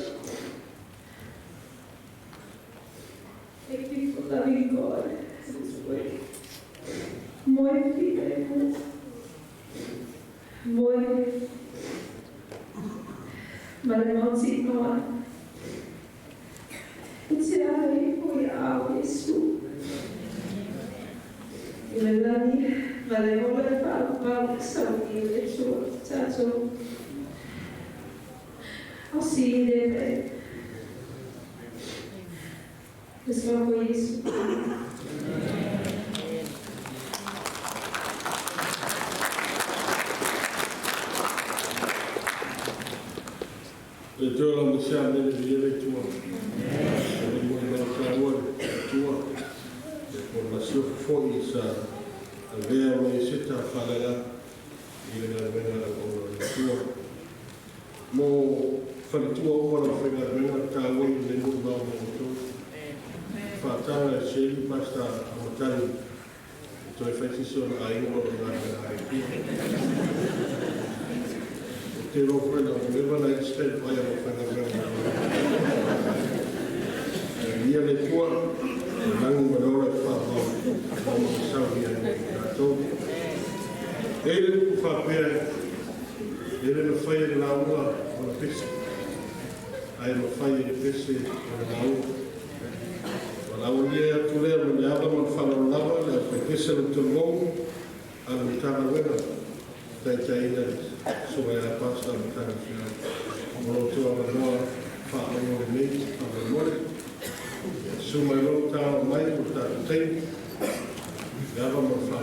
Thank you for loving God and His Word. Moi filho, moi malemoti noa. Te ave foi ao Yesu. Ilelani malemole para saúde Yesu tato. I'll see you there, babe. This one for Yesu. Le tōra mo sia mene viere tua. Le mo i mana kāua tua. Le por la sio foi sa vea me seta whalaga i le mena o tua. Mo whalitua o wana whenga kāua i le mo ngā mo tua. Fatala Shady Pasta Auimatagi Toi Feitiço Aingo Ngai Te roko na o lewa na extend pai o whanawea. Ia le tua, langu marora whāpau, mama sawi ai tātou. Eire ku whapea, eire na whai e laua o na pese. Ai na whai e pese o na laua. O laua lia atu lea ma ni aba ma whanau lava, le a pese na tulongo, a na tāna wena. Taitaina, so I passed on the kind of Moro to our law, Father of me, of the morning. So my little town, Mike, with that tape, government for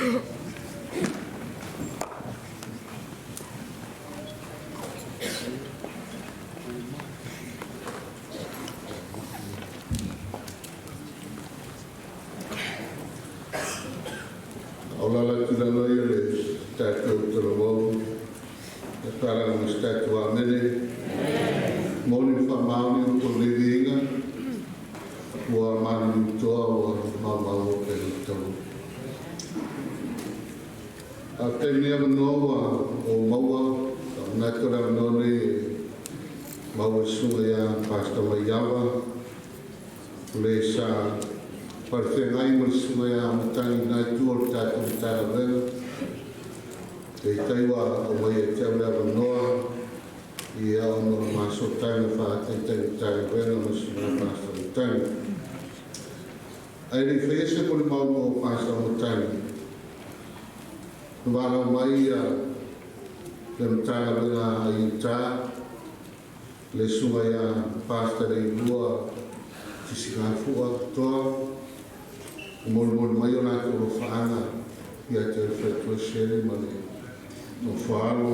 Aulala tula noi le tātou tala wau. E para na tātou a mene. Moni whamaoni o ko levinga. Ua mani toa ua mamau o pēr tau. A te mea manoa o maua. Nā tora none maua sunga ia pasta mai awa. Le sa parwhengai mo sunga ia amatani nai tuol tātou tāra wena. Te taiwa o mai e te aulea manoa. I au no maso taina wha te tāra wena mo sunga pasta mutani. Ai rei whaese mo le mau mo pasta mutani. Nuwana mai a le mtanga wena i tā. Le sunga ia pasta rei lua tisi ngā fua toa. Mol mai o nā koro whaanga ia te whaitua sere ma le no whaaro.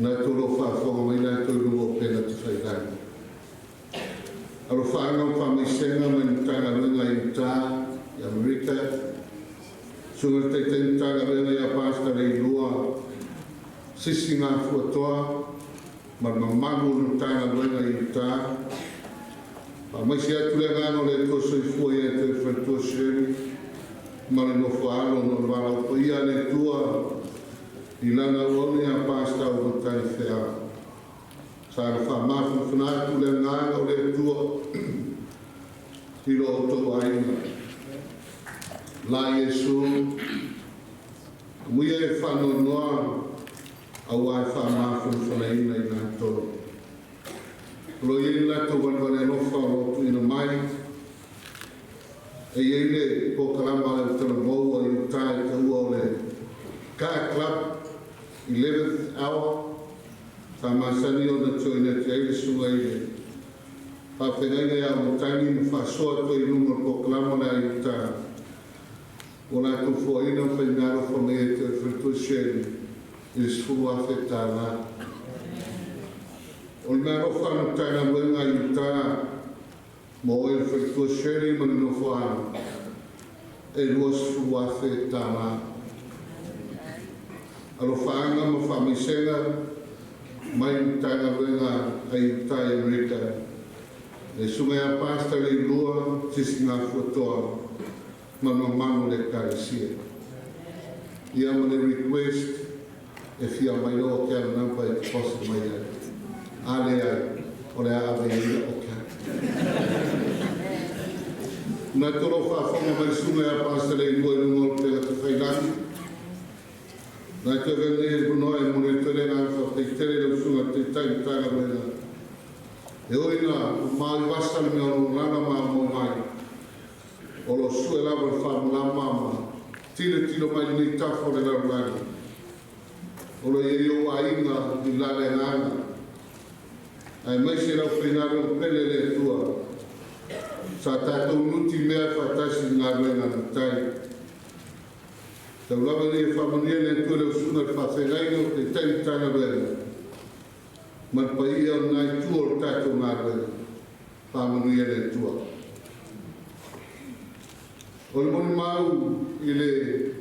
Nā toro whaafonga mai nā toro o pena te whairani. Aro whaanga o whaamisenga mai mtanga wena i tā i Amerika. Sunga te te mtanga wena ia pasta rei lua sisi ngā fua toa. Ma mamamu mtanga wena i tā. Mai si atu le ngano le toso I fua ia te whaitua sere. Ma le no whaaro no wala o ia le tua. I lana uoni a pasta o Auimatagi Feau. Sa le whaamafu whanatu le ngano le tua. I lo o tau aina. La Yesu. Muia e whano noa. Au ai whaamafu whanaina I ngā toro. Lo iei lato wanwane nofa o tu ina mai. E iei le po kalama le tana moua I utai te ua o le Kaa Club 11th hour. Sa masani o na toina te eile sunga I le whawhengaina ia o tangi na whasoa to I nunga po kalama le I utai. O la tu fo ina whaingaro whamea te whaitua seri. I le sfua whetā nā. O nā rofa na taina wenga I tā mo e whaitua seri mani no whaana. E lua sfua whetā nā. Alo whaanga ma whamisenga mai taina wenga I tā I Amerika. E sunga ia pasta le lua tisi ngā fuatoa ma manu le karisia. Ia ma le request e fia mai o kia nampa e te posa mai ai. Ale ai, o le awe I o kia. Nā toro whaafonga mai sunga ia pasta le lua I lungo pēra te whainani. Nā te vene e bunoa e mune tere ngā whapeitere le sunga te taimi tāra mena. E oina, maai wasta me o rana maa mo mai. O lo sue lava le whamula mama. Tire tiro mai ni tafo le rarulani. O lo e o ainga I lale ngana. Ai mai se rau whenare o pele le tua. Sa tātou nuti mea whatasi ngā ruenga na tai. Tau lava ni e whamania le tua leo suna le whawhengaino te taimi tāna ruenga. Man pa ia o nai tua o tātou ngā ruenga. Whamania le tua. O le moni mau I le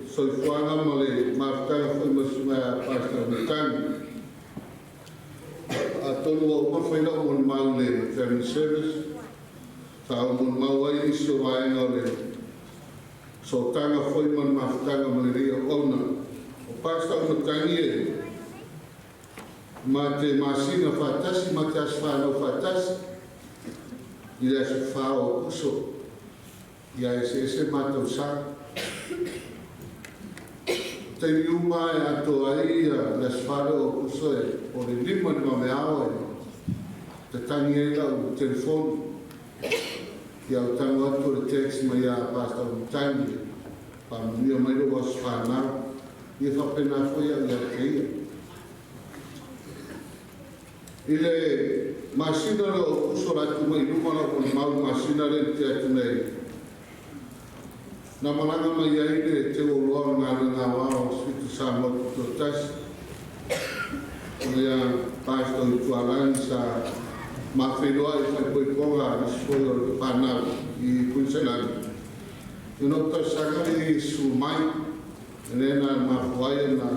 soifuanga ma le mawhtanga whai masunga a pasta Auimatagi. A tonu o mawhaina o moni mau le family service. Sa o moni mau ai iso vaenga o le sotanga whai man mawhtanga ma le ria ona. O pasta Auimatagi e ma te masina whatasi ma te aswhanau whatasi. I le aso whao o kuso. Ia ese mātou sā. Te iuma e ato ai a aswhare o kuso e o le lima ni mame awa e te tangi e lau telefoni. Ia o tango atu le text mai a pasta Auimatagi. Pāmunia mai lo was whanau. Ia whapena foi a ia te ia. I le masina le o kuso la tu mai luma la o mau masina le te atu nei. Na malanga mai ai le te o loa ngā wao Switu Samoa to tas. O ia pastor i tualan sa mawhenua i whaipoiponga i soi o le whanau i Queensland. Ino to sanga i su mai, nena mafuai na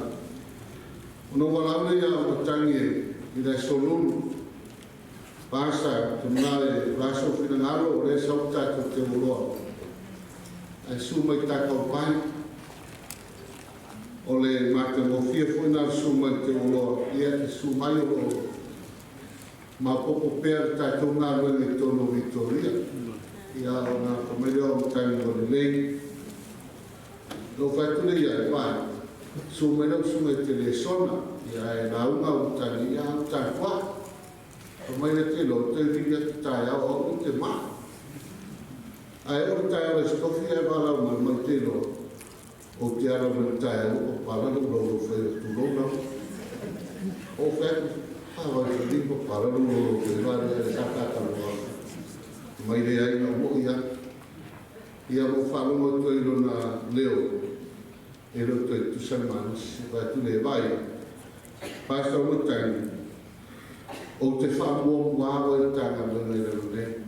ono walaune ia o tangi i le solunu. Pasa, te mare, raso whinangaro o le sautata te uloa. Ai su mai takau pai, o le mate mo fia fuina su mai te uloa, ia te su mai o lo. Ma popo pēr tātou ngā ruengi tono Victoria. Ia o ngā pamere o tangi o le lei. Lo whaitule ia e vai. Su mai nau su mai te le sona. Ia e raunga o tangi, ia o tangi wā. Pamere te lo, te ringa te tai au o te maa. Ai o tai au e stofi e wala o mai te lo. O te ara mai tai au o pala no lo whaia tu lo. O whaia. Hawa te ringo para no ke vare e sakata no. Mai le ai no mo ia. Ia mo falo mo to ilo na leo. E lo to tu semanas vai tu le vai. Pasta o tangi. O te famo wa o tanga no le.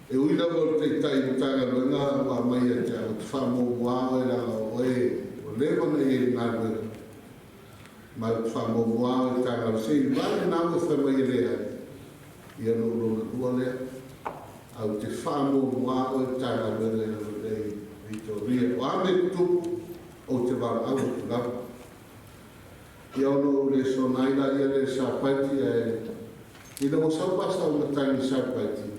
E uila mo te tai tanga no na wa mai e te famo wa o la o le mo nei na ma whamo mua o tāngau sei, wale nāu e whamai lea. Ia no rona tua lea. Au te whamo mua o tāngau lea lea Victoria. O ame tupu o te wala au te lau. Ia ono le sonaila ia le sāpaiti e... Ina o saupasta o matangi sāpaiti.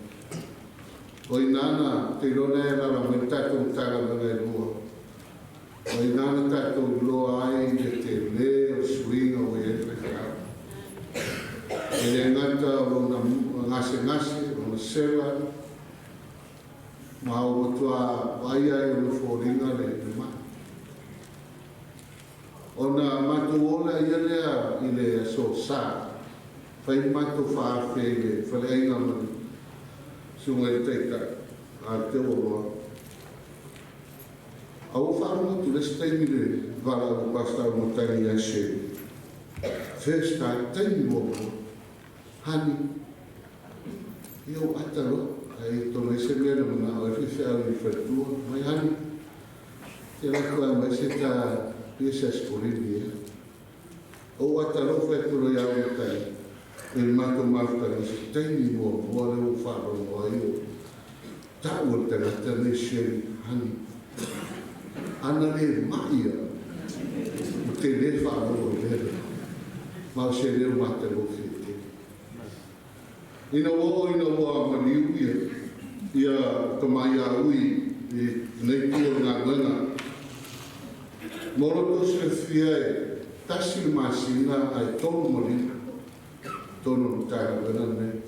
O inana te rona e rara me tātou tāngau lea lua. O inana tātou loa ai e te lea swing o e whekau. E le ngata o na ngase, o na sela, ma o matua waia e o na whoringa le ma. O na matu ola ia lea i le so sa, whai matu whaafe le whaleinga mani, sunga i teika, a te oroa. Au wharonga tu le steimi le wala o pasta o motani a she. First time, teimi o hani. Io ataro, ai tono e se mena mana o e whiwhea o i whatua, mai hani. Te rakua mai se ta piesa skolini e. O ataro whaituro ia o motani. E mato mawtani se teimi o le o wharonga ai o. Tau o tangata me she hani. Ana le maia, o te le whaaro o lera, ma se leo mate o white. Ina o mani uia, ia kamai a ui, i nei tua ngā ngana. Moro to se whia e, tasi le masina ai tono mani, tono no tāna ngana nei.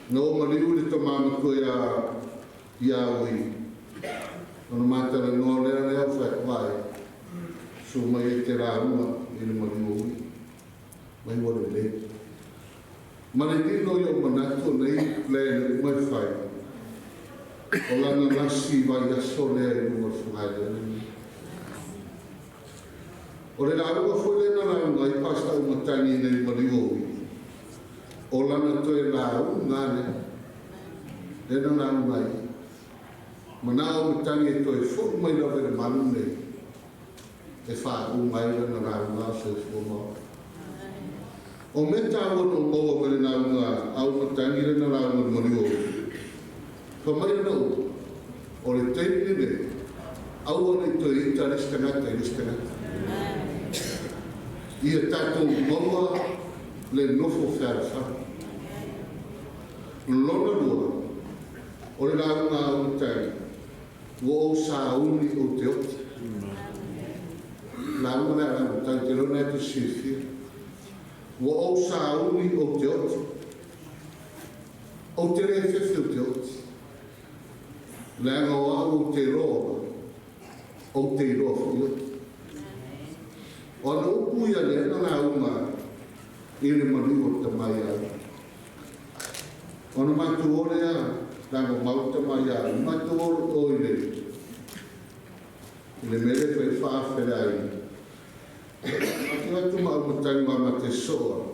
No mani ui to mama koe ia ui. Ono mātara no lea lea whai, so mai e te rāunga i le mani oi, mai wale le. Mane tino i o manato nei lea le mai whai, o lana nasi vai aso lea i mua whai le. O le rāunga fwoi le na rāunga i pasta o matani nei mani oi, o lana toi rāunga le na rāunga i. Manao me tangi e toi fuk mai lawe le manu nei. E wha u mai na rāunga se fuma. O me tā wono moa me le rāunga au me tangi le na rāunga mani o. Pa mai anau, o le teini ne, au ane toi ita riskanata i riskanata. Ia tātou moa le nofo whara. Lona lua, o le rāunga au me tangi. Wo sa uni o te oti. La una la tanti non è possibile. Wo sa uni o te oti. O te re fe o te oti. La no o te ro. O te ro fo. O no puia le na uma. Ile manu o te mai. O no matu ore Namo mauta mai a matoro o ile. Ile mere fai whaaferai. Ati atu Auimatagi mama te soa.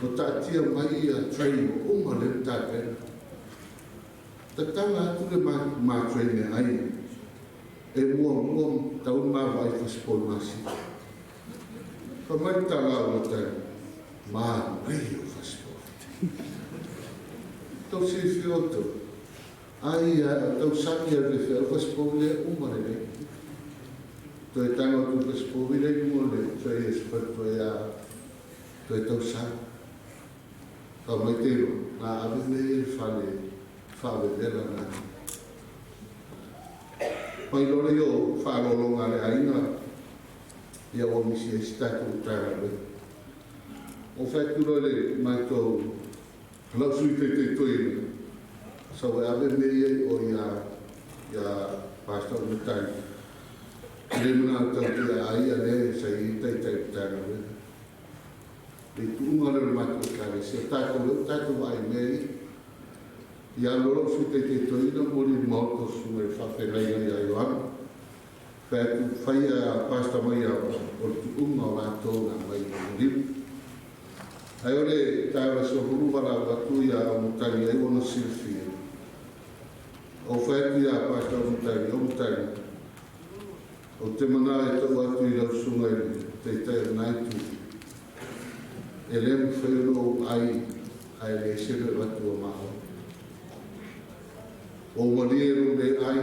O tātia mai a train o uma le tāpena. Tatanga atu le mātraine ai. E mua tau māwai whaspol masi. Whamai tala Auimatagi. Mā mai o whaspol. Tau si whioto. Ai tau saki a le whia whaspol le uma le nei. To e tanga tu whaspol le mua le. To e spatu e a. To e tau saki. Ka mai tero, nā awe me whale vera nā. Mai lore o whalolonga le aina, ia o misi e statu o tāra me. O whakuro le mai tō lausui te toina. Sa e awe me e o ia pasta o Auimatagi. Le muna tau te aia le sa i teitai tāra me. E tuunga le matu kare, se tātou ai mei, i aloro su te toina mori mauto su me whawhenai ai ai wana. Whētu whaia pasta mai a o tuunga o mātou ngā mai o riu. Ai ore tāra so huruvara watu i a Auimatagi ai ono silfia. O whētu i a pasta Auimatagi, o te mana e tau atu i rau sunga i te tai naitu. E lemu whaino ai le sebe watu o maho. O mariero le ai,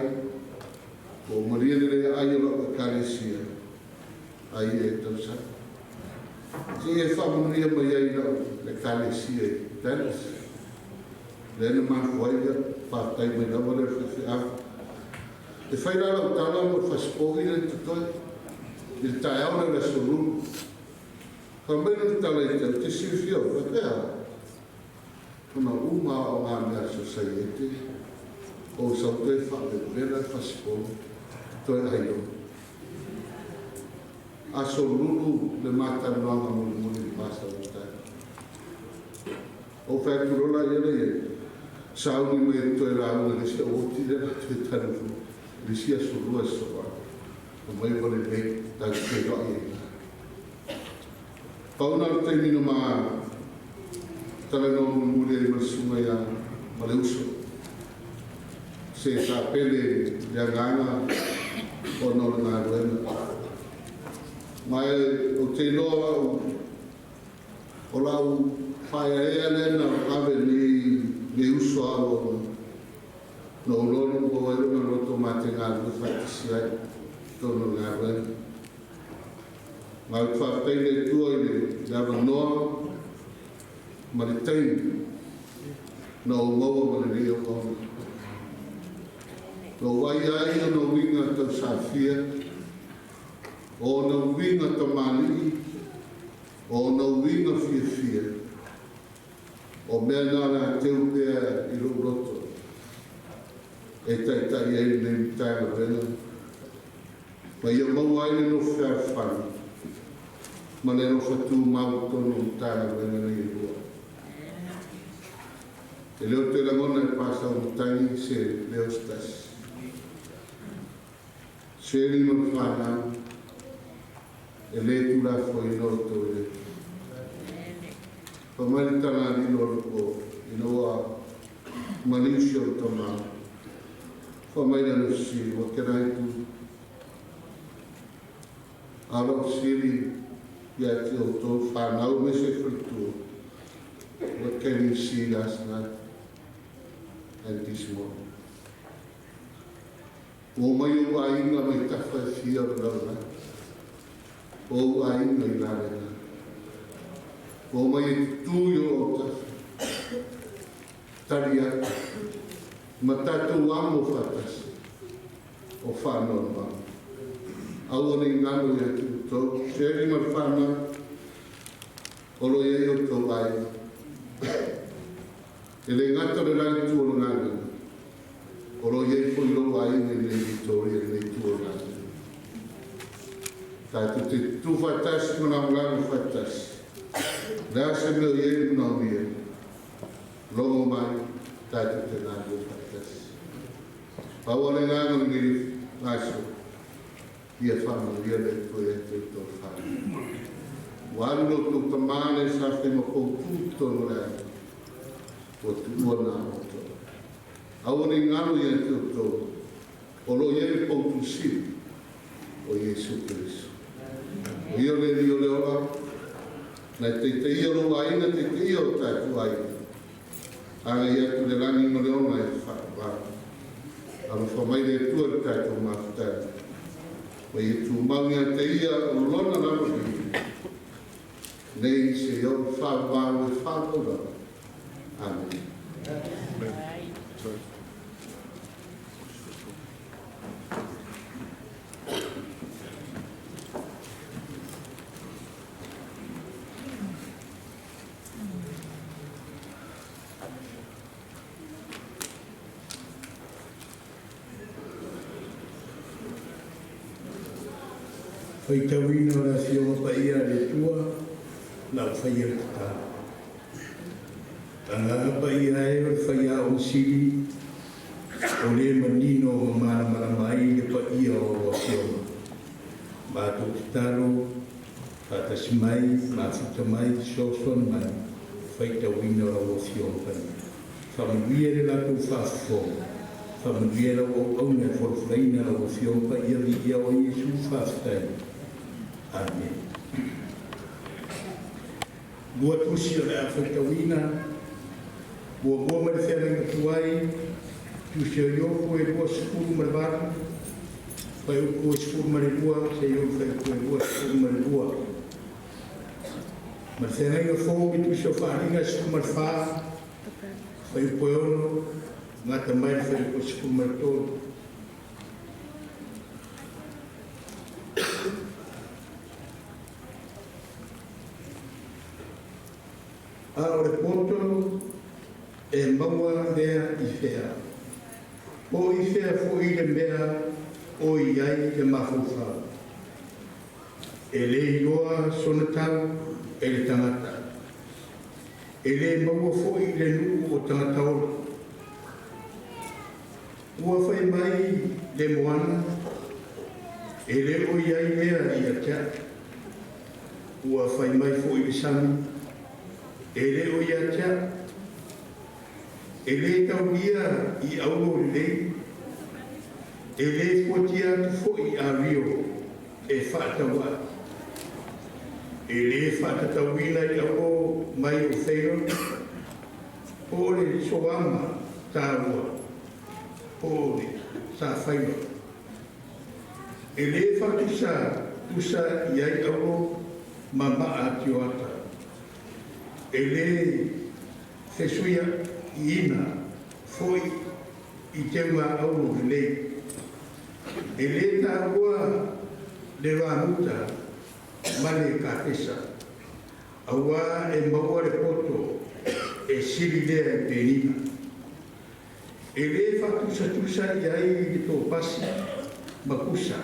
o mariero le ai o laka karesia, ai e tau sa. Si e whamunia mai ai rau, le karesia e tenas. Le ene mahu aia, whātai mai rawa le whawhiawa. E whaira lau tāna mo whaspohi le tutoi, il tai auna le sorunu. Kamai ni tala i te siwhia o whakea. Kuna uma o ngā mea society, o sau te whakewera whasipo, toi aio. Aso lulu le mātanuanga muni pasta o tai. O whakurola i ere e, sauni me toi rāuna le sia oti le rā te tanufu, le sia surua soa. O mai wale me, tai te roi e. Pauna o te mino mā tala no mure i masunga ia maleuso. Se tā pele ia nganga o no ngā ruena. Mai o te loa o lau whaia ea lena awe ni uso ao no lono o eruna roto mā te ngā rua whaitisi ai tono ngā ruena. Mai whaapeine tua i le awa noa, ma le teini, na o maua ma le rea o. No wai ai o na winga tau sāwhia, o na winga ta mali, o na winga whia, o mea nāna teu pēr i roto, e tai ei nei tāna wena. Ma ia mau aile no whawhana, ma le no whatu mau tono tāna wena nei e rua. E leo te rangona e pāsa o tangi se leo stasi. Se rima whana, e le tūra fo i no to e. Pamari tana ni no ko i noa Malaysia o tama. Pamari no si, wa kerai tu. Aro siri, ia te o tō whanau me se whaitua. What can you see last night and this morning? O mai o ainga mai tawhai whia rauna. O ainga i rārena. O mai e tūio o tawhai. Tari atu. Ma tātou amo whatasi. O whanau mamu. Aua nei ngano i atu tō. Seri ma whanau. Olo e o tō ai. E le ngata le rangi tū o ngana. Olo iei fo i roa ai nei Victoria nei tū o ngana. Tātou te tū whatasi mana o ngana whatasi. Rea se meo iei muna o mia. Longo mai, tātou te nā o whakatasi. Pawale ngā ngā ngāso, ia whāma ria le koe e te tō whāma. Wāno tō tamāne sa te mako tūtono rea, o te ua nā o tō. Aore ngāro ia te tō, o lo iere poutu si, o Jesu Christo. O ia le rio le ora, na te ia lo aina, te ia o tātu aina. Aga ia tu le langi mo le ona e whakawara. Alo whamai le tua le tātu māwhitai. Wa ia tu maunga te ia o lona rama ni. Nei se iau whakawara e whakawara. Amen. Whai tawina o la whionga pa ia le tua, lau whai a kata. Tanga pa ia e o whai a o siri, o le manino o mara mai le pa ia o a whionga. Mātou te taro, patasi mai, mafuta mai, soson mai, whai tawina o a whionga pa ia. Whamanuia le lato whawhonga. Whamanuia le o auna whorwhaina o a whionga pa ia li ia o Iesu whawhtai. Amen. Bua tusi o le awhaitawina, bua bua mare whenga tuai, tusi o ioko e bua sikuru mare wara, whai uko e sikuru mare bua, se ioko whai uko e bua sikuru mare bua. Mare whenga Feau ki tusi o wharinga sikuru mare wha, whai uko e ono, ngata mai whai uko sikuru mare tōru. A o le poto e maua mea I whea. O I whea fo I le mea o I ai le mawhawha. E le iloa sonatau e le tangata. E le maua fo I le nuu o tangata ora. Ua whai mai le moana e le o I ai mea I a tea. Ua whai mai fo I le sami. E le o ia tea, e le tau ia I aulo le, e le fuatia tu foi a rio, e whaatawa. E le whaatatawina I aulo mai o whairo, o le soama tāua, o le sa whairo. E le whaatusa, tusa I ai aulo mamaa tioata. E le whesuia I ina foi I te unga aulo le. E le tāua le rāmuta ma le kāpesa. Aua e maua le poto e siri lea I penina. E le whatusa I ai I tō pasi makusa.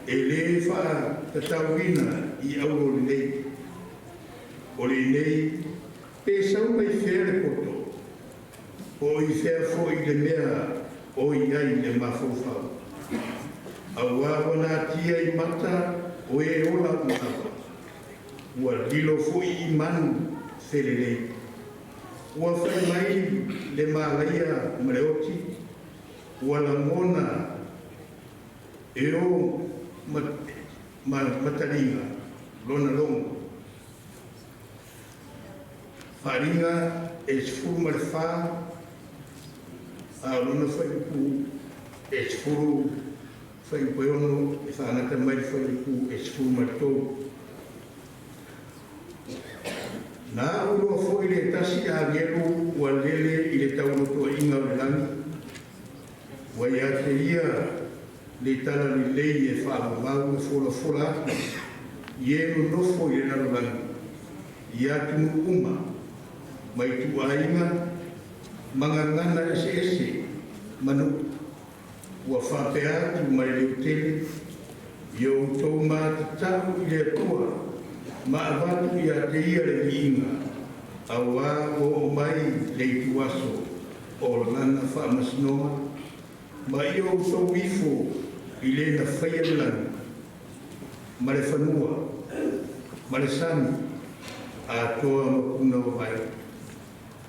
E le wha tatawina I aulo le. O le nei, pe sau mai whea le poto, o I whea fo I le mea o I ai le mawhawhau. Aua wana tia I mata o e ola utawa. Ua lilo fo I manu whelelei. Ua whai mai le malaia mreoti, ua la mona e o mataringa, lona longo. Wharinga e sifuru mare wha, a luna whaiku e sifuru whaiku e ono, e whanata mai whaiku e sifuru mare tō. Nā uroa fo I le tasi a gelu ua lele I le taurotoa inga o le langi. Wai a te ia le tala li lei e whaamamau e fola atu. Ienu nofo I le naro langi. Ia tumu uma. Mai tu ainga, mangangana ese manu, ua whapea tu mai leo tele, Yo tau mā te tahu I le tua, ma avatu I a te ia le inga, awa o mai le tuaso o lana whaamasinoa, ma i o tau ifo i le na whaia lana, ma le whanua, ma le sani, a toa makuna o vai.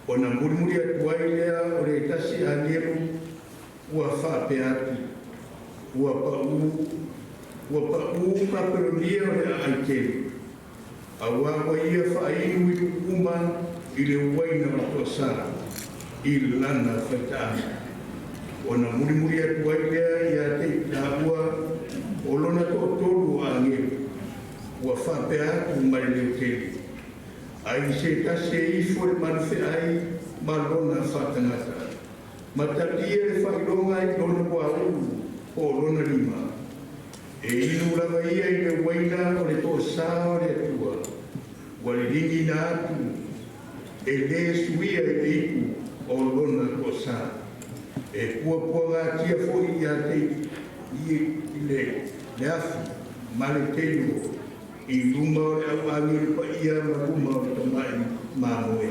O na murimuri atu ai lea o le tasi a nieru, ua whaape atu, ua pa'u paperonia o le aitelu. Awa wa ia whainu i tukuma i le waina o toa sara, i lana whaitaana. O na murimuri atu ai lea ia te na ua o lona toa tolu a ngeru, ua whaape atu mai leo telu. Ai se tase ifo le manufe ai ma lona whatangata. Matatia le whailonga i lona kua ulu o lona lima. E inu lava ia i le waina o le toa saa o le atua. Wa le ringi na atu e le suia i le iku o lona toa saa. E pua ngā tia fo i a te i le afi ma le telu i luma o le au angiru pa ia ma luma o le tamai ma moe.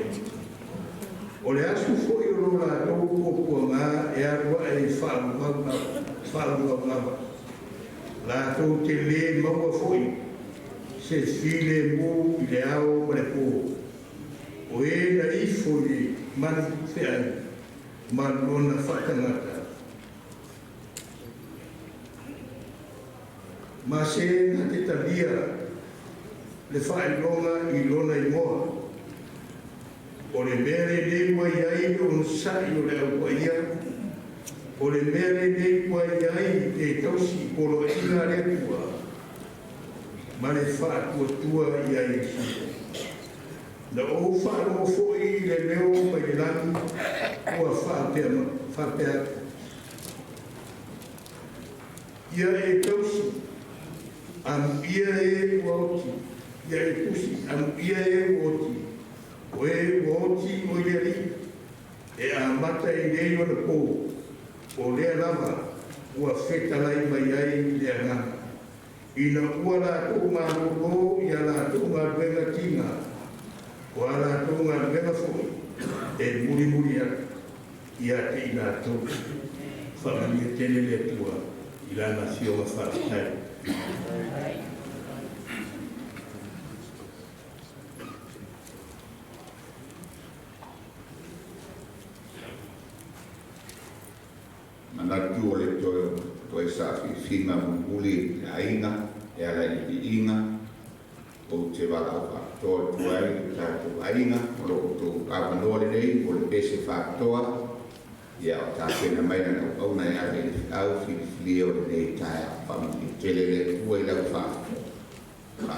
O le asu fo i o la tau kua ngā e arua e whaalua ngava. La tau te le maua fo i se file mo i le au ma le po. O e na ifo i manu whiai ma lona whatangata. Ma se na te tabia le whaelonga i lona i moa. O le mere le wai ai o sai o le au ia. O le mere le wai ai e tausi polo inga le tua. Ma le whaatua tua i ai si. Na o whaelo foi le leo mai le lani ua whaapea. Ia e tausi am ia e wauti. Ia e tusi am ia e wauti. O e wauti o ia ri. E a mata i nei o na pō. O lea lava ua whetalai mai ai lea ngana. Ina ua la tō ngā rolo i a la tō ngā ruenga tinga. O a la tō ngā ruenga fōi. E muri a i a te ina tō. Whamania tene le tua i la na fionga whaatai. Manatu o le toe sa whiwhinga munguli e ainga, e ala i inga, o te wala o whakatoa tuai, tātou ainga, o loko tō awanoa le nei, o le pese whakatoa, ia o tā pena mai na au nei a le au whiwhili o le nei tae a whamili, tele le tua i lau whakatoa.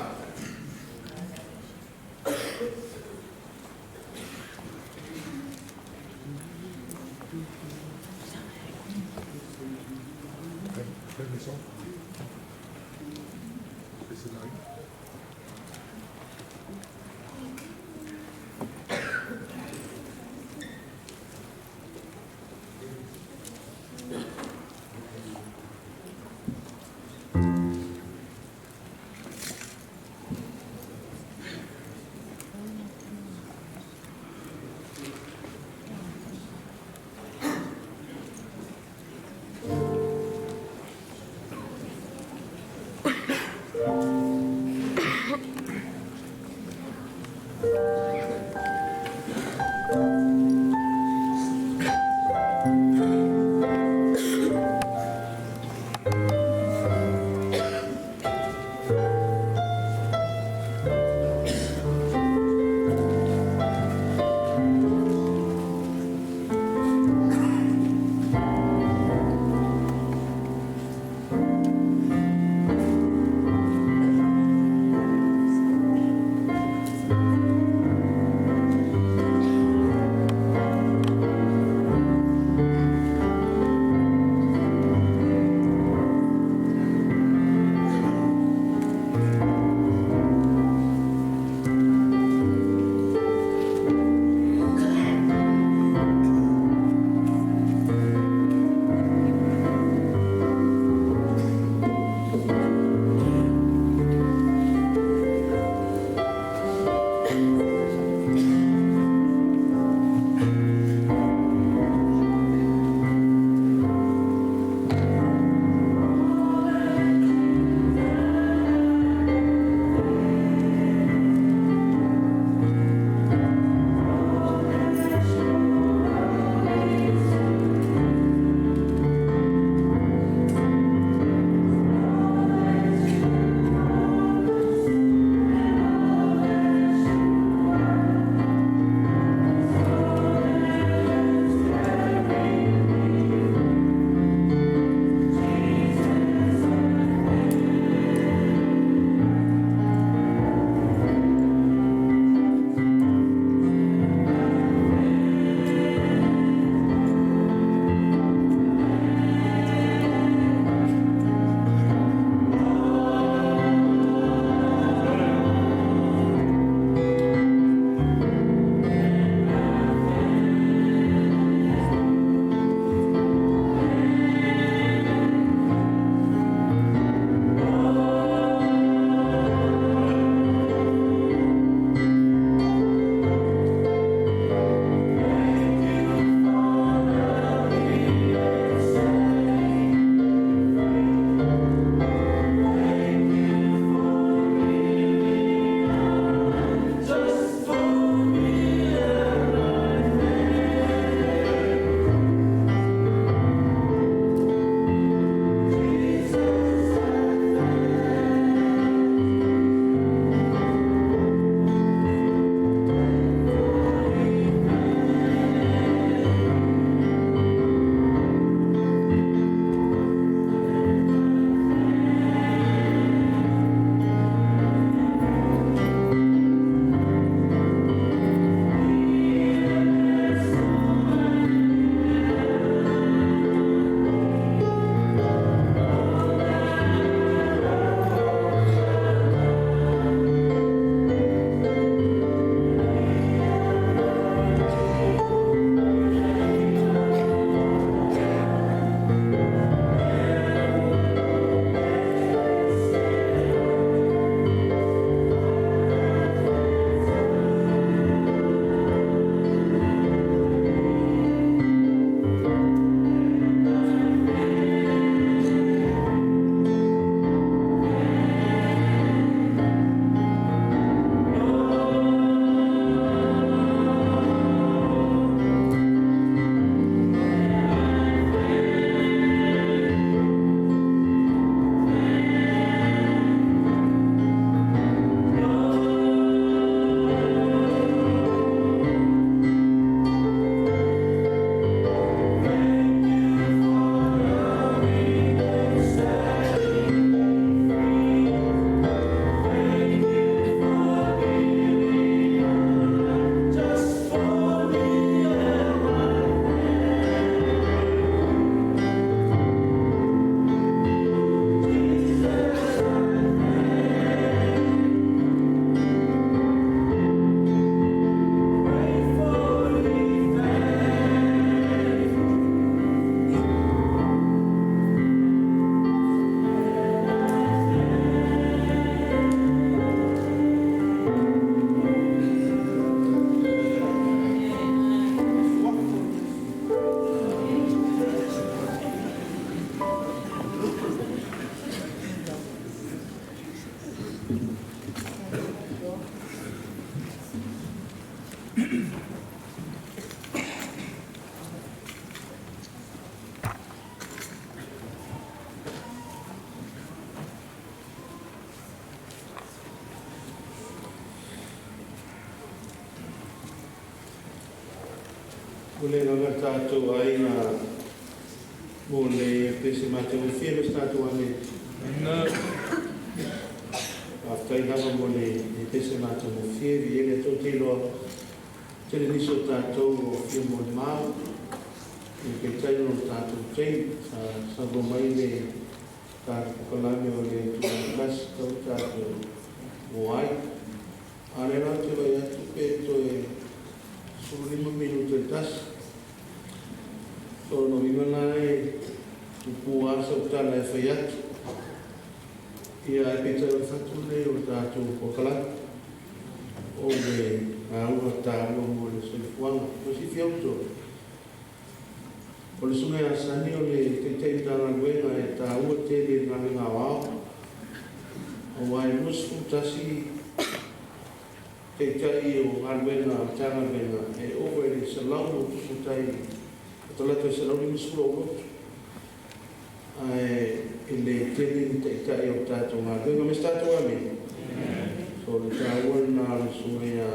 Ule nganga tātou ai ngā mō le pese mātou whia mas tātou ane. Aftai hava mō le pese mātou mō whia vi ele tō te loa. Tere niso tātou o whia mō le māu. I ke taino tātou tei, sa go mai le tātou pukalami o le tūkana kasi tau tātou mō ai. Ane rā te vai atu pe to e suru 5 minuto e tasi. So no vimana e tupu asa utala e whai atu. Ia e peta e whatu le o tātou pukalami. O le aua tāua mo le soifuanga. O si whiauto. O le sunga e asani o le te tanga luenga e tāua te le ngani ngā wao. O wai musfu tasi te tai o alwenga tanga venga e over le salão o tutai to la to salão ni sulo o ai ele tele te tai o tato ma venga me stato a me so le tau na suia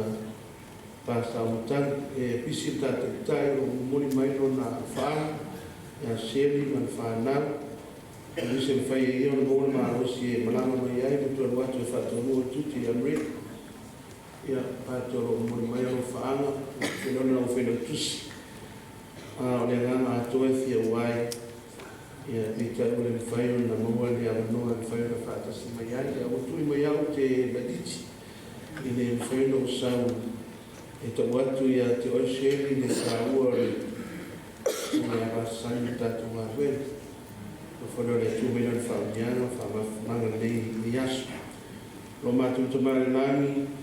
passa o tan e pisita te tai o mori mai no na fa e seli man fa na e se fai io no mo ma o si malama mai ai to o watu fa to no tutti amri. Ia patoro mo mai o faanga e lona o feno tusi o le ngama atoe fia wai ia ita o le whaio na maua le amanoa le whaio na whaatasi mai ai a o tui mai au te laditi i le whaio na usau e ta watu ia te oiseri le saua le mai awasani tatu ngā wena o whanau le tūmena le whauniana whamanga le asu lo mātou tamare nani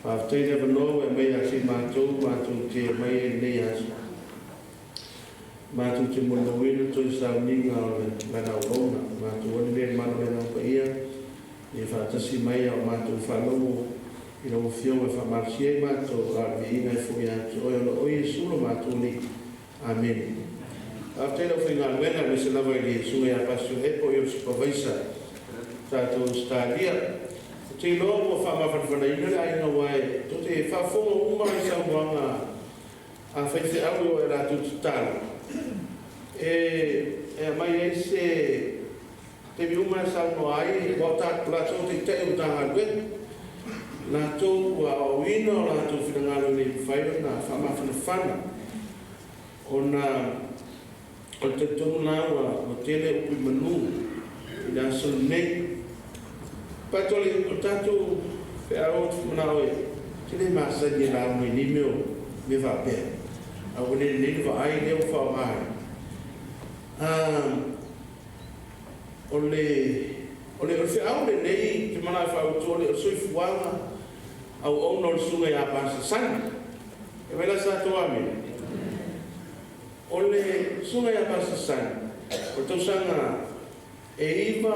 After you never know, I may actually matu te mai e nei asu. Matu te mono winu to i sau ninga o le mana o rona. Matu wani le mano le nau pa ia. I whaatasi mai au matu whanau i rau whionga whamarsi e matu a vi inga i fui atu. Oi ono oi e sulo matu ni. Amen. After you know, I went me se lava i li sunga ia pasio e po i o supervisor. Tātou stadia. Te loa mo whamawhanawhana ina le aina wai, to te whafonga uma i sa wanga a whaite au o e rātou tutala. E mai e se te mi uma e sa no ai, wau tātou rātou te te o tāha lue. Rātou wa o ina o rātou whingalo ni whaio na whamawhanawhana. O te tonu nāua o tele upi manu, i nā sonu nei. Patoli o tātou pe ao tu manao e tene māsa ni rao mai ni meo me whapea. A o ne ni wa ai leo whawai. O le whi ao le nei te mana whao tōle o soifuanga au ono le sunga i a pāsa sani. E wela sa toa me. O le sunga i a pāsa sani. O tausanga e iwa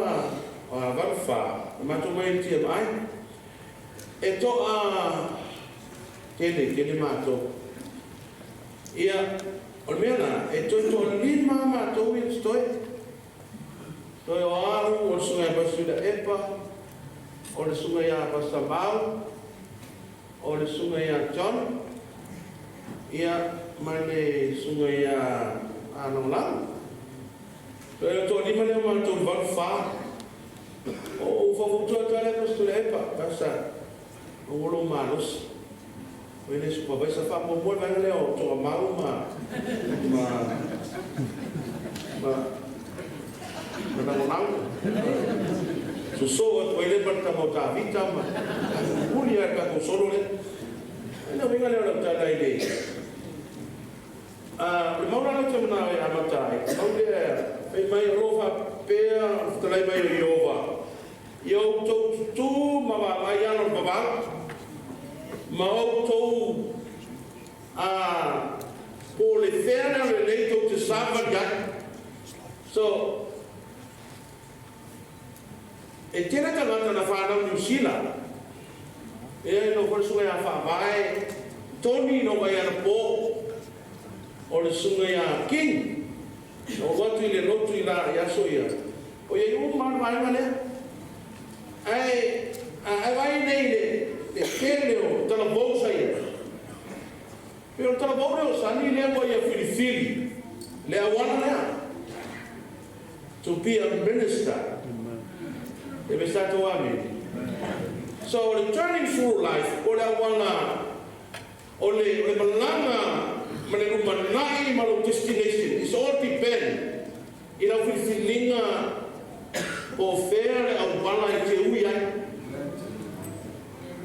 o a warwha. Mato mai tia mai. E to a tele mato. Ia o mena e to lima mato i stoi. Toi o aru o sunga ia basuda epa. O le sunga ia basamau. O le sunga ia John. Ia mai le sunga ia anonglau. Toi o to lima le mato warwha. O whawutua tare pastu le epa, pasa o olo manos. O ene supervisor wha mo mua vanga leo toa mau nangonau. So o ele parta mo ta vita ma. Uli a ka solo le. Ena vinga leo na tala ile. Le mauna na te mana e amatai. Maule e mai rofa pea, talai mai o Iova. Iau tau tutu, ma mai ano babal. Ma au tau po le whena le nei tau te sāma gat. So, e tēnā tangata na whanau New Zealand. E no kore sunga ia whawai, Tony no vai ana pō, o le sunga ia King. O watu i le lotu i la iaso ia. O ia iu manu mai mane. Ai vai nei le kele o tala bousa ia. Pero tala bore o sani le mo ia filifili. Le awana lea. To be a minister. E me sa to ame. So returning through life, o le awana, o le malanga, mane rumanai, malo destination. It's all depend. Ina filifilinga o fere au bala I te ui ai.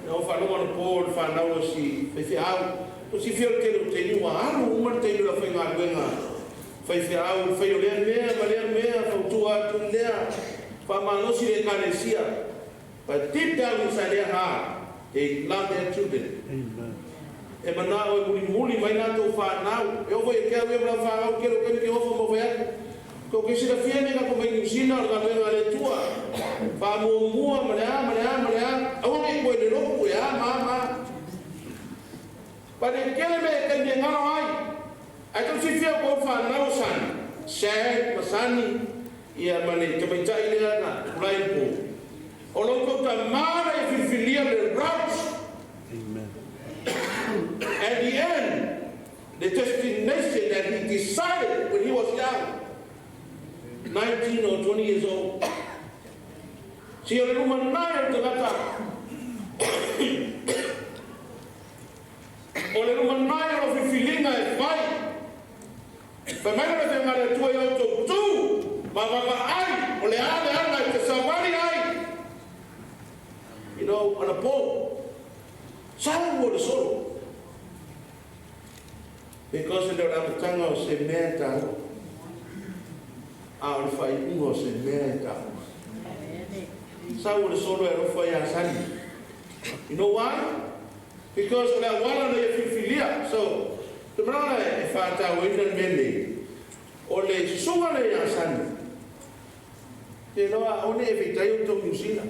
O whanau ana pō, whanau si whaiwhiau. O si whio te te niwa aru, umar te niwa whainga ruenga. Whaiwhiau, whaio lea mea, whautua atu lea. Whamanosi le karesia. But deep down inside their heart, they love their children. Amen. E mana o muli mai nā tō whanau. E ovo e kia ue mra whanau, kero kero ki hofo mo wea. Ko ke sira fiene ka ko mai usina o ka venga le tua. Pa mua malea. Au nei ko le roku ya mama. Pa de kele me ke ni ngaro ai. Ai to si fia ko fa na osan. Share masani ia mane te mai tai le na kulai po. O lo ko ta mara e fifilia le routes. Amen. At the end, the destination that he decided when he was young, 19 or 20 years old. Si o le ruma nai o te gata. O le ruma nai o whiwhilinga e whai. Whai mai na te ngare tua i auto tū. Ma ai, o le ana i te sawari ai. You know, on a pole. Sawa o le solo. Because in the ramatanga o se mea tau. Au fai ungo se mea tau. Sa o le solo e rofa ia sani. You know why? Because when I want to fifilia, so the brother e whātau ina mene, o le sunga le ia sani. Te noa, o ne e whitai o tō Niusila.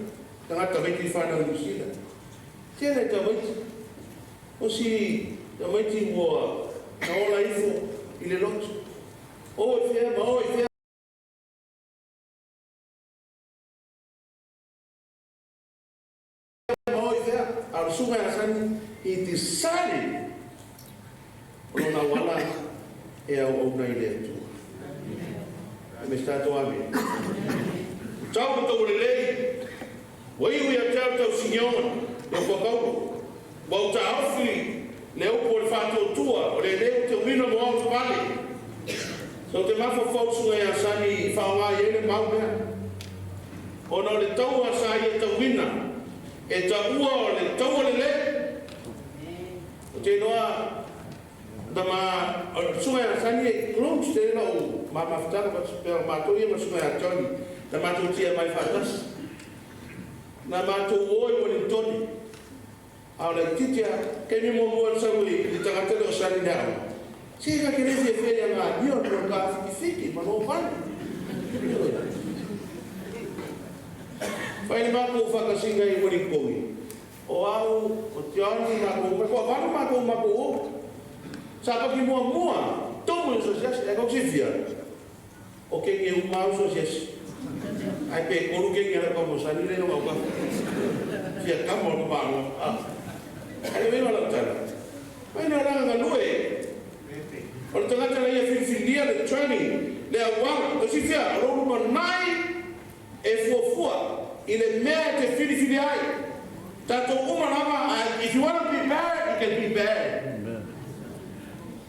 Tangata meiti whanau Niusila. Tēnei ta meiti. O si ta meiti mua na ola ifo i le lotu. O e whia, ma o e whia. Our sugar hasn't, he decided on a wala e au au nei le tu. E me stato ame. Tau ko le lei. Wai ui a tau signor, e ko kau. Wa ta afi le o por fato tua, o le le te wino mo au pale. So te mafo fausu e asani fawa ele mau mea. O no le tau asai e tau wina. E ta ua o le tau le le. O te noa, da ma, o sunga ya sani e klons te na o ma maftara pa mātou ia ma sunga ya toni. Da mātou tia mai whatas. Na mātou oi o le toni. A o le titia, ke ni mo mua sau i tangatele o sani nao. Tika ke rezi e wheri a ngā nion o ka whiki ma no pani. Pai ni mako whakasinga I wari koui. O au, o te ani mako, mako wanu mako o. Sa paki mua, tomu so siasi, e kau sifia. O ke ke umau so siasi. Ai pe koru ke ke rapa mo sani le no mauka. Fia kamo no mano. Ai me no la tara. Pai na ranga lue. O te ngata la ia filia le training, le awang, o sifia, ro ma nai e fuafua. In a mea te fili ai. Tato umanama, if you want to be bad, you can be bad. Amen.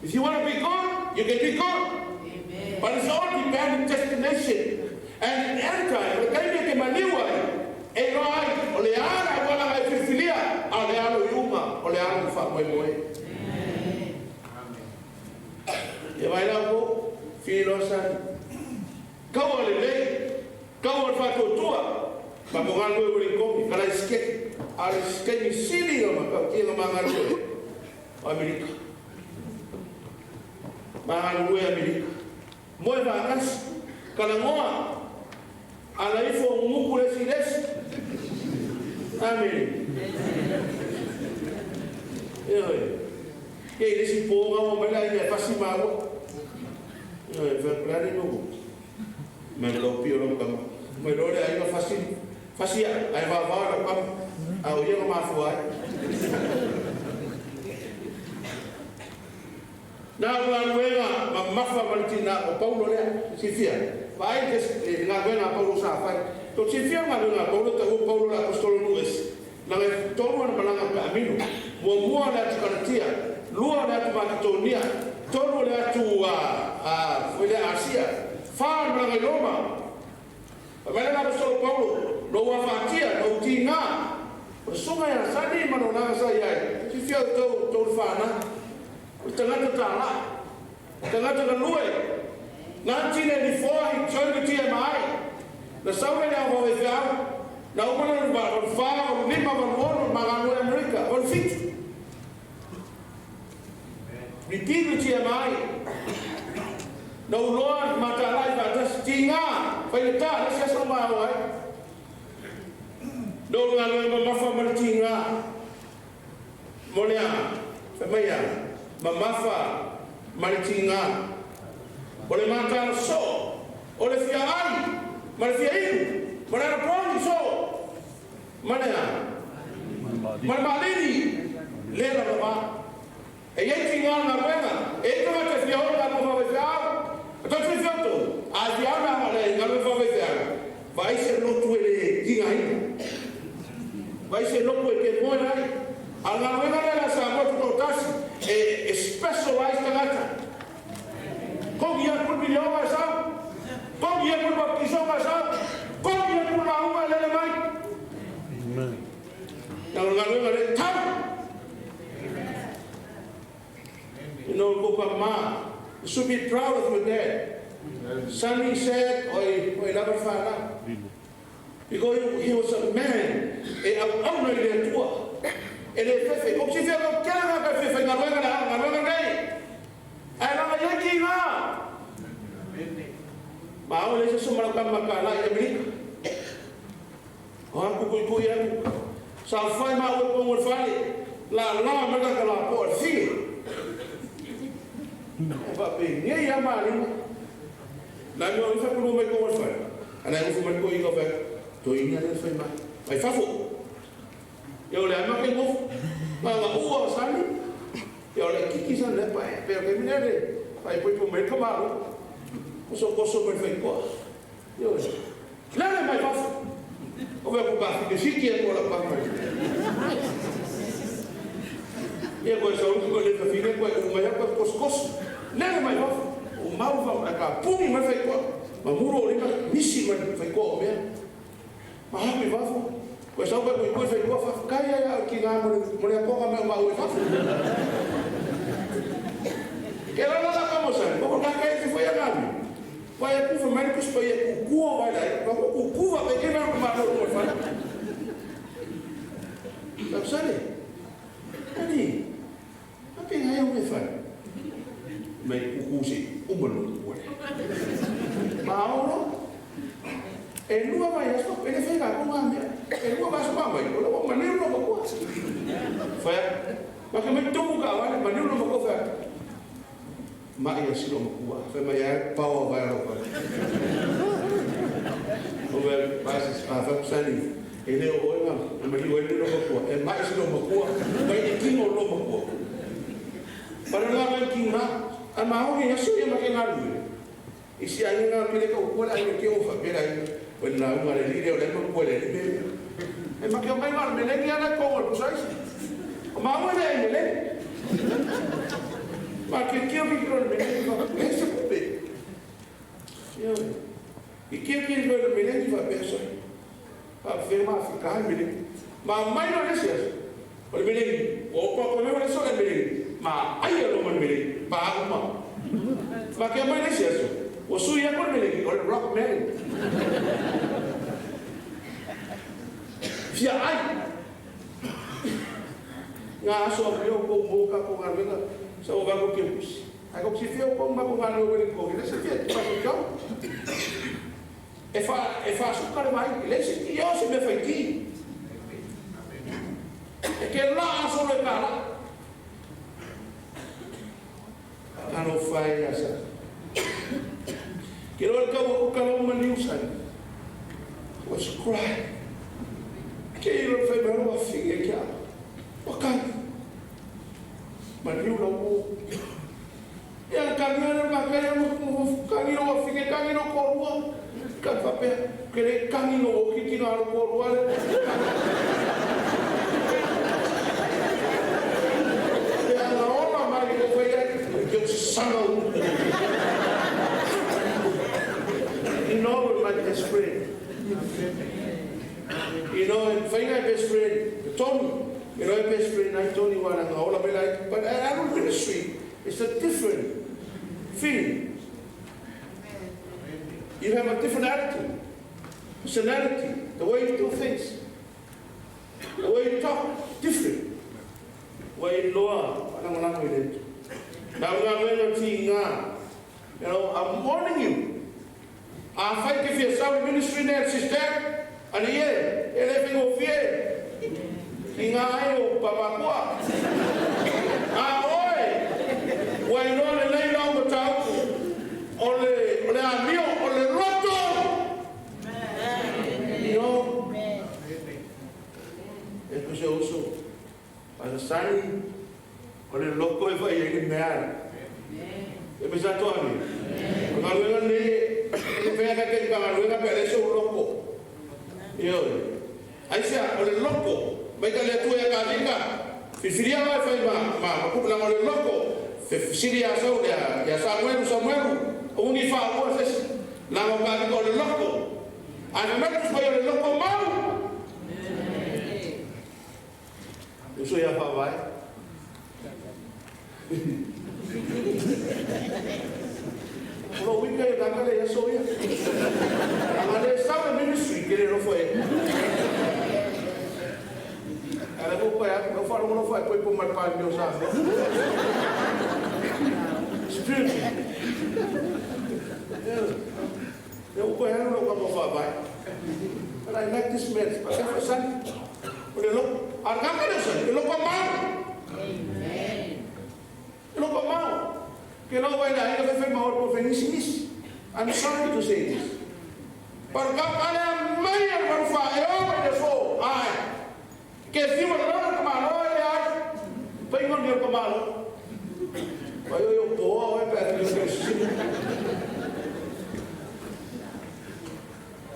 If you want to be good, you can be good. Amen. But it's all dependent destination. And in the end time, the kai me ke maniwa, e rai, o le ana wala ai fifilia, a le ano yuma, o le ano fa moi moi. E vai la ko, filo san. Kau le le, kau fa tua. Pa mo ngalo e wuri komi, kala iske, ala iske ni sili ngama, ka kia ngama ngalo e, Amerika. Ma ngalo e Amerika. Moe vakas, kala ngoa, ala ifo nguku lesi lesi. Amen. Eoi, kei lesi pōga mo mela I e pasi mawa. Eoi, whakurari nungu. Me lo pio lo kama. Me lo le aiwa fasi. Fasia, ai va na pam, au ia ma fuai. Na ngā ma mafa malitina o Paulo lea, si fia. Vai ke ngā wenga Paulo sa fai. To si fia ngā Paulo ta o Paulo la apostolo Luis. Na ngai tolu ana malanga ka amino. Mua lea tukaratia, lua lea tumakatonia, tolu lea tu foi lea Asia. Faa malanga Roma. Vai la apostolo Paulo, no wa fatia, no tinga. O sunga ya sani mano na sa yai. Si fia to fana. Tangata tala, tangata kalue. Nanti ni foi join the TMI. Na sauna na ho Feau, na umana ba fa ni ma ba magano America, on fit. Ni tigo TMI. Na uloa matalai ba tas tinga, fa ta na sa ma ho ai. Do ngalo ma fa ma tinga. Molia, fa maya. Mamafa maritinga ole mata so ole fia ai mal fia iu mana poni so mana mal malini lela baba e yeti nga wena e ko ta fia ola ko va fia to fia to a fia na ale nga va fia vai ser no tu ele tinga ai vai ser no ko ke bona ala wena la sa mo to tasi e specialized tangata. Kong ia pun video masa, kong ia pun baptiso masa, kong ia pun mahu lele mai. Yang ngalu tahu. You know, Papa Ma, you should be proud of your dad. Sonny said, "Oi, lava fala." Because he was a man, honor the tua. Ele fefe, como se vê no cara que fefe na lugar dei. Aí lá ia aqui lá. Mas olha isso só para macala e abrir. Ah, cucu ia. Só foi mal o como fale. Lá mas aquela por filho. Vai bem, nem ia mal. Lá não isso por uma como fale. Ana não foi com isso vai. Tô indo ali foi mal. Vai fafu. Eu olhei mas que bom. Mas o sani. Eu olhei que san le pai, pero que mire, vai foi pro mercado malo. O seu coço perfeito. Eu olhei. Lá mais fácil. O meu pai que se quer por lá para mais. E agora só o que ele tá filho com o maior para coço. Lá mais fácil. O mal vai cá, pum, mas foi co. Mas muro ali mas misi mas foi co mesmo. Mas me vai. Pois só vai depois vai go fa kaya ki nga mo ko nga ma fa. Ela não tá como sabe, como tá que se foi a nave. Vai ku fa médico foi ku vai lá, ku vai que não ma no fa. Sabe sabe? Ani. Apa yang ayam me fa? Mai ku si umur ko. Mau e lua vai a stop ele fez com a minha e lua vai só vai eu vou maneiro não vou foi mas que me tomo cá maneiro não vou fazer mas eu se não vou foi mas é pau vai lá o ver passes a fazer ele olha mas ele não vou é mais não vou vai aqui não vou para lá vai aqui a mau ni asu yang makin lalu isi angin nak pilih kau buat angin kau fakirai When I want to lead you, let me put it in. And my young man, Melania, call precisely. Mamma, Melania. My kid killed me for Melania. It's a bit. He killed me for Melania for Bessie. A film of Carmine. My minor is but Melania, or Papa, so Melania. My iron woman, Melania. Bagma. My young man is yes. Was so young or rock man. Fia ai. Nga so eu com boca com a venda, só vai com que aí como se fio com uma com a no ele com ele se fia faz então. É fácil cara vai, ele se que eu se me foi aqui. É que lá só le cara. Não faz essa. Kira o kalau maniusan was cry. Kira foi baru a filha que a makan maniu logo kaya mo kangino fike kangino korua ka pape kere kangino kiti ngaro korua ya na ona mari ko kaya ke sanga you know my best friend you know and find my best friend Tony you know my best friend I Tony wana ngaola be like but I don't ministry it's a different feeling. You have a different attitude, personality, the way you do things, the way you talk, different. The way you lower, now you know, I'm warning you. I fight if you're some ministry there, sister, and here, everything of here. Inga ayo, papa kwa. Why not lay down the top? Ole amio, ole roto. You know. It was also by the sun. Ole loco if I ain't mad. It was that one. Kalau dengan ni, saya kata kalau dengan pereso loco. Yo, Aisyah ole loco. Baik lihat tu yang kalian. Fisiria apa aku bilang ole loco. Siria so ya Samuel uni fa o ses la mo ba ko le loco ana me ko le loco mau eso ya fa vai lo winga ya kale ya so ya ana sa ministry que no foi ana ko pa no fa no fa ko mal pa meu sa eu conheço o como vai, but I like this man. Mas é son. Ele não, arranca isso. Ele não comau. Ele não comau. Que não vai dar. Ele vai fazer mal para Felicis. I'm sorry to say this. Para cá, cara, meia para fazer. Eu me defo. Ai, que se você não comau, ai, vai quando eu comau. Vai eu tô, vai perto do Cristo.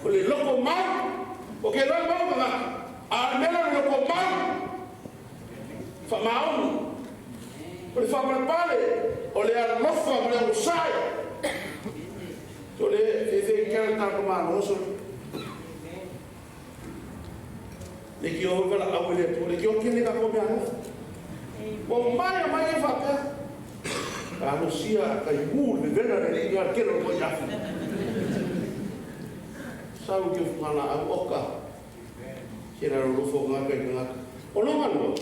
Oleh loko mau, okey lo mau bang, mela loko mau, fa mau, oleh fa berpale, oleh lofa oleh usai, oleh ese kerana kemana, usul, lagi orang kalau awal itu, lagi orang kini tak kau biar, orang mai fakir, manusia kayu mul, benar dari luar kira kau jatuh. Sabe que fala a boca, kira rufo ngakai ngak. Olongan lo,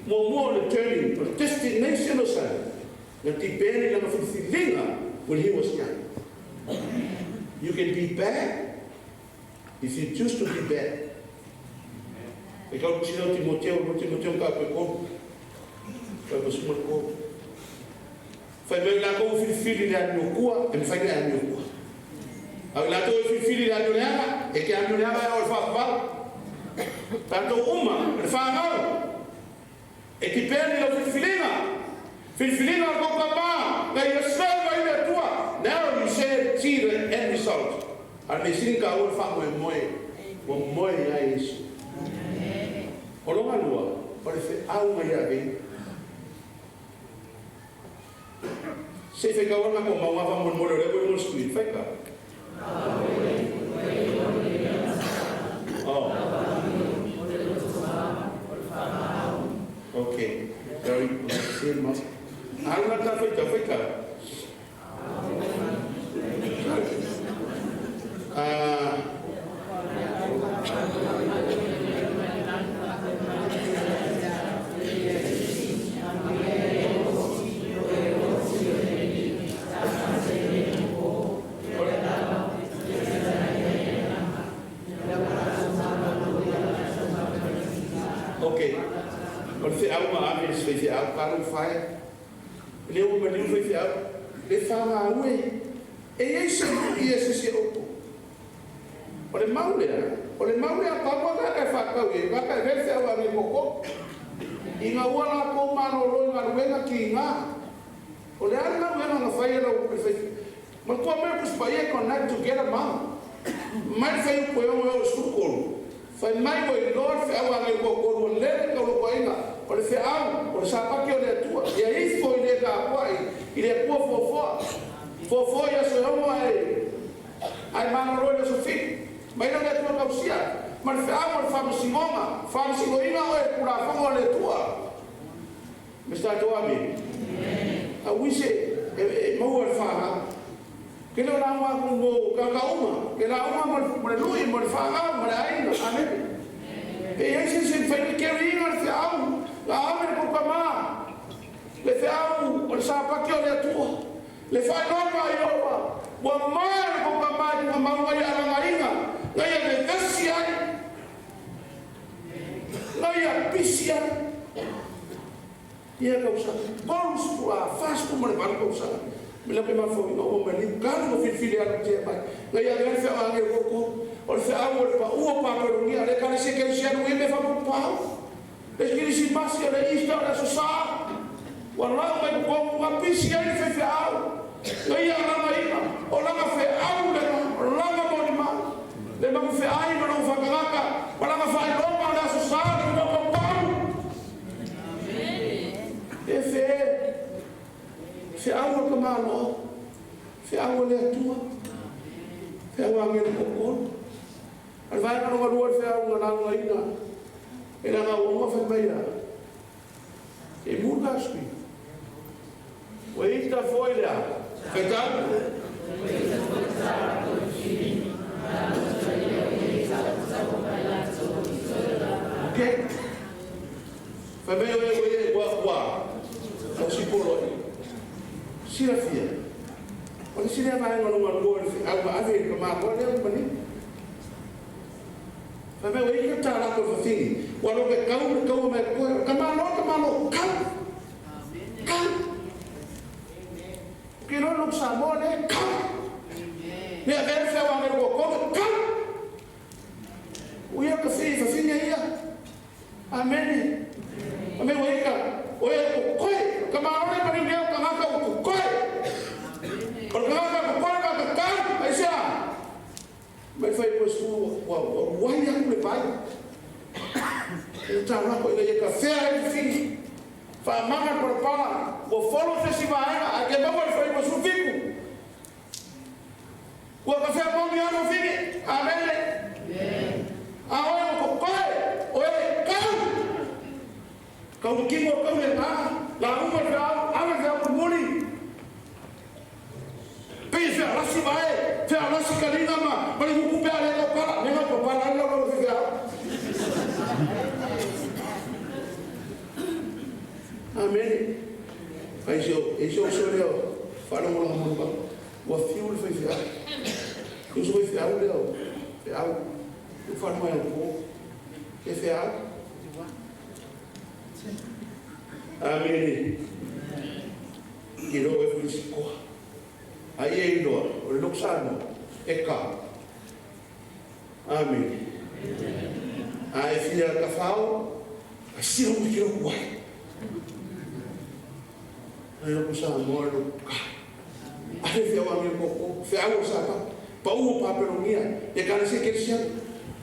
mo the turning, the destination of son. Nanti beri lang fulfillinga when he was young. You can be bad if you choose to be bad. Ikaw sino Timoteo ka peko, kaya semua ko. Fai bela ko fulfilling na nukua, fai na nukua. Agora estou filho da Juliana, é que a Juliana é o fafal. Tanto uma, ele fala não. É que perde o filhinha com papá, daí o céu vai da tua. Now you say see the end result. A medicina que o fala o moi é isso. Olha a lua, parece algo já vem. Se fica agora com uma vamos morrer com um espírito, fica. Oh. Okay. Very good. Ano na ta fica. Kalau fai, leu uma livro foi fiel, ele fala ué, é isso se opo. Olha mau a papo da faca ué, vai ver se ela me cocô. Inga wala ko mano lo inga wenga kinga. O le ala nga fai la o fai. Ma ko me kus pa ye connect together ma. Mai fai ko yo school. Fai mai ko Lord fa wa ngai ko le ko inga. O le fa au, o sa pa ke o le tua. Ya is ko le ka kwai. Ile ko fo ya so yo ai. Ai ma no le so fi. Mai no le tua ka usia. Ma fa au fa singonga, fa singoinga o e kura fa le tua. Mr. Joami. A wise mo e fa. Que no la wa ko kakauma, que la uma mo lui mo fa mo ai, amen. E esse se fez que ringa se au, la ame ko kama. Le fa au, o sa pa que o tua. Le fa no pa yo. Wa mai ko kama ko ma wa ya la ringa. La ya de kasia. La ya pisia. Ia causa. Bons para faz como le van causa. Me la prima foi no me li kan no fil ala te pai ngai aga fa anga ko o fa au pa u pa ko ni ale kan se ke sia no me fa pa es que si mas que le ista la so sa wala me ko pa pisia ni fa au ngai aga mai o la fa au le la ma mo ni ma le ma fa ai no fa ka wala ma fa lo ma la so sa no ko pa e fe awa ka malo, fe awa le atua, fe awa ngel kokon. Al vai ka no luar fe awa ngana ina. Ina nga uma fe meira. E muda spi. Wa ita foi lá. Fe tal. Okay. Fe meira wa. Au sipolo. Sila fia. Olha se ele vai no lugar a ver como agora é bani. Mas eu ia estar lá com o filho. Quando que cão me camalo. Que não chamou né cão. Ne a ver se eu ando com cão. O ia que filho ia. Amém. Amém o ia. O ia coi. Camalo né para ninguém camalo coi. Porque não vai cá, aí já. Mas foi pois o uai já me vai. Então lá com ele café enfim. Fa manga por pala, o folo festival, a que não foi pois o fico. O café bom dia no fim. Amém. Agora o pai, o cão. Cão que mo cão lá uma já, ama já por muli. Pisa, lá se vai, fez lá se carinha, mas ele não cumpriu a lei do cara, nem vai para lá, não vai ficar. Amém. Mas eu sou falando lá no banco, o filho foi fiar. Eu sou fiar, eu falo mais um pouco, é fiar. Amém. Que não é feliz. Aí é indoor, o luxano é cá. Amém. Aí filha da Feau, assim não me quero guai. Aí não precisa morrer cá. Aí filha o amigo, filha o saca, pau o papel minha, e cara se quer ser,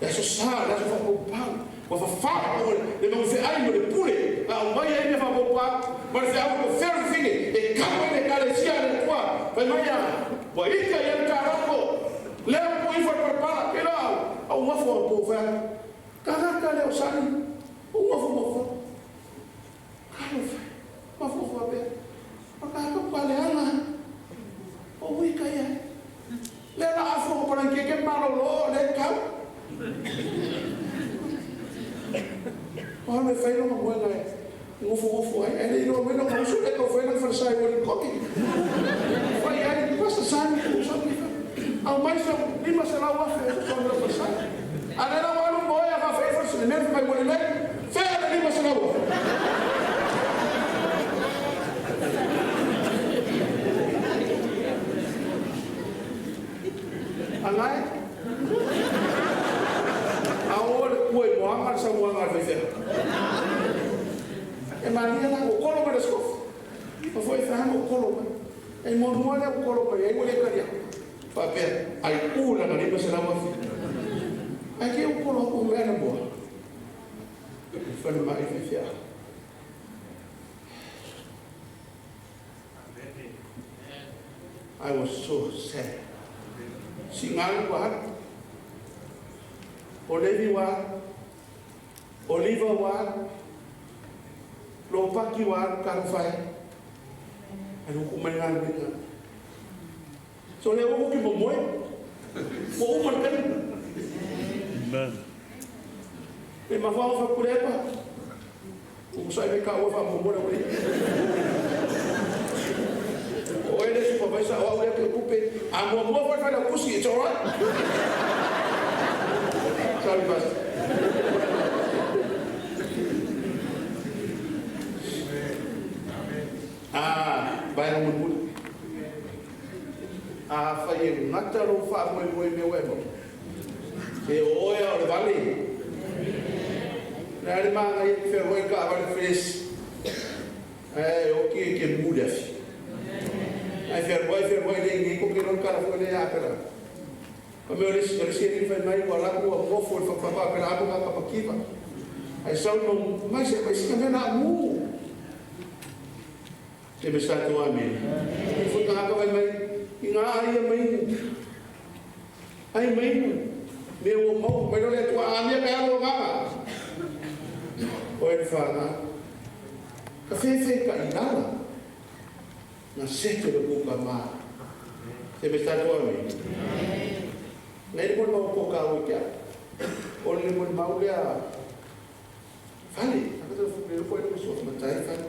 é só sal, é só pau. Wa fa le mo fe ai mo le pule a o mai ai me fa popa ma se au fer fini e kapo le kale sia le tua fa mai wa ika ya tarako le mo i fa prepara que la au ma fo po fa ka le o sani o ma fo ma fo be ma ka le ana o ika ya le la afo para que malo lo le ka oh, me fai uma boa né? Ufo, ele não me não usa que eu fui na Francia e ele coque. Foi aí, passa sabe, ao mais eu nem mais lá o afeto quando eu passar. A não vai no boia, vai fazer isso, nem vai morrer, fera nem mais lá o. Alai? Ahora foi Muhammad sallallahu alaihi wasallam. E Maria lá o colo para escof. Foi ferrando o colo. Ai mo le ko ro pe ai mo le ka ya. Fa pe ai ku la ni se la mo. Ai ke ko ro ko me na mo. Fa le mai fia. I was so sad. Singal wa, Olevi wa, Oliva wa, Lopaki wa, Karfai. Ano kumangan kita. So le ko ki mo moy. Mo man kan. Amen. Le mafao fa kulepa. Kung sai ka wa fa mo mo na. O ele supervisor o ele que ocupe a mo vai fazer a curso it's all right. Sorry pastor. Vai no mundo. Foi ngata ro fa mo me webo. E oia o vale. Na ri manga e fe roi ka vale fes. O que muda. Ai fer boy le ko que non cara foi le apera. Como eu disse ele foi mais igual com o povo foi para para a paquiva. Ai só não mas também na mu. Que me está com a mim. Foi com a vai inga ai mãe. Ai mãe. Meu irmão, mas olha tua a minha cara lá. Oi fala. Café caída. Na sete do buka ma. Você me está doando? Nem por não colocar o que é. Ou nem por mal olhar. Fale. Agora eu fui depois do pessoal mas aí fale.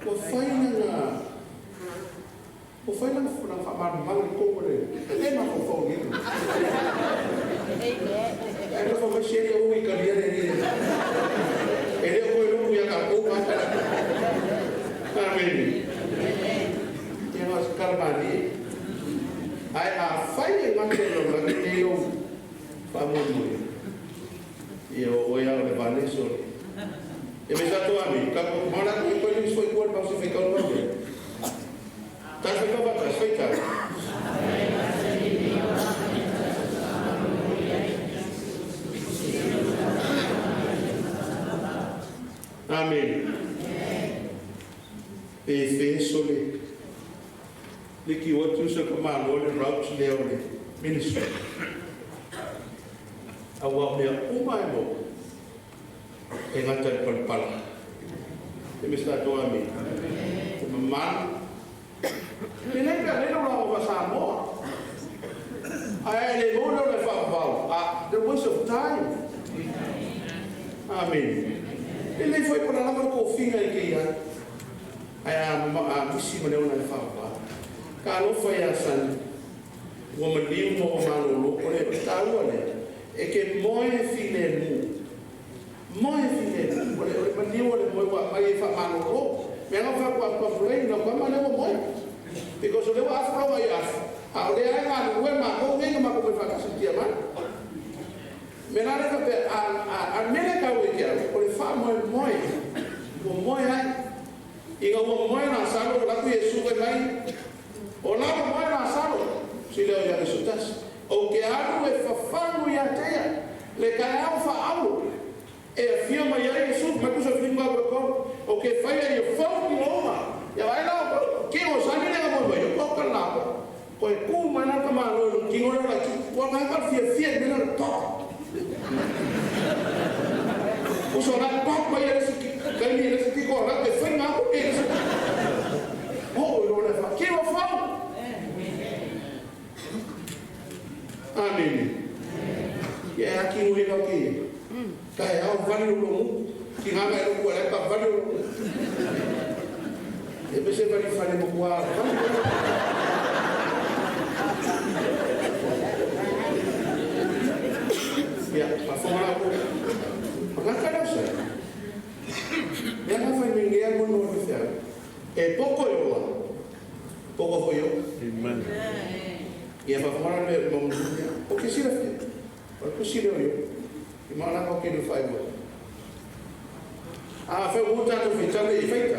O fai na famar mal de como ele. Nem mais o fogo ele. Aí não foi cheio de ui calia dele. Ele foi no ia acabou mas. Amém. Nós calmari, aí a falha mantendo lá que eu famoso, eu olhar o vale só, eu me já tô a mim, como mora com ele foi quando você fica no banco, tá ficando para trás, foi tarde. Amém. E fez sole. Liki outro se kamalo le routes leone ministry awa me uma mo e ngata palpala e me sta to ami man e nem ka le no va sa mo ai le mo no le fa va the waste of time amen ele foi para lá com finga que ia a misi me le fa va kalau foi asan woman liu mo manolo ko le tawo le e ke moe file mu ko le man liu le mo wa mai fa manolo me nga fa kwa frei no kwa mane mo moe because le wa afro wa ya a le nga we ma ko nge ma ko fa ka sitia man me na le pe a mele ka we ya ko le fa moe mo ai inga mo moe na salo la ku yesu ko mai o lava mai na salo si leo ya resultas o que algo e fafano ya teia le caia fa algo e fio mai ya Jesus me puso finga ko o que fai e fo ni loma ya vai lá que o sani le mo yo ko kan la ko e ku mana ka ma lo ki ngora la ki ko na ka fie me na to o so na ko mai ya si ka ni le si ko la que fai na ko e oh lo le fa que o fa Amen. Ya aqui no rio aqui. Cai ao vale do mundo. Que não é o que é vale do mundo. E você vai fazer no quadro. Ya, para fora o. Para cá não sei. Ya não foi ninguém com o oficial. É pouco eu. Pouco foi eu. Amen. E a favor de uma mulher, o que se refere? O que se refere? E mana o que ele faz agora? Foi o tanto feito e feito.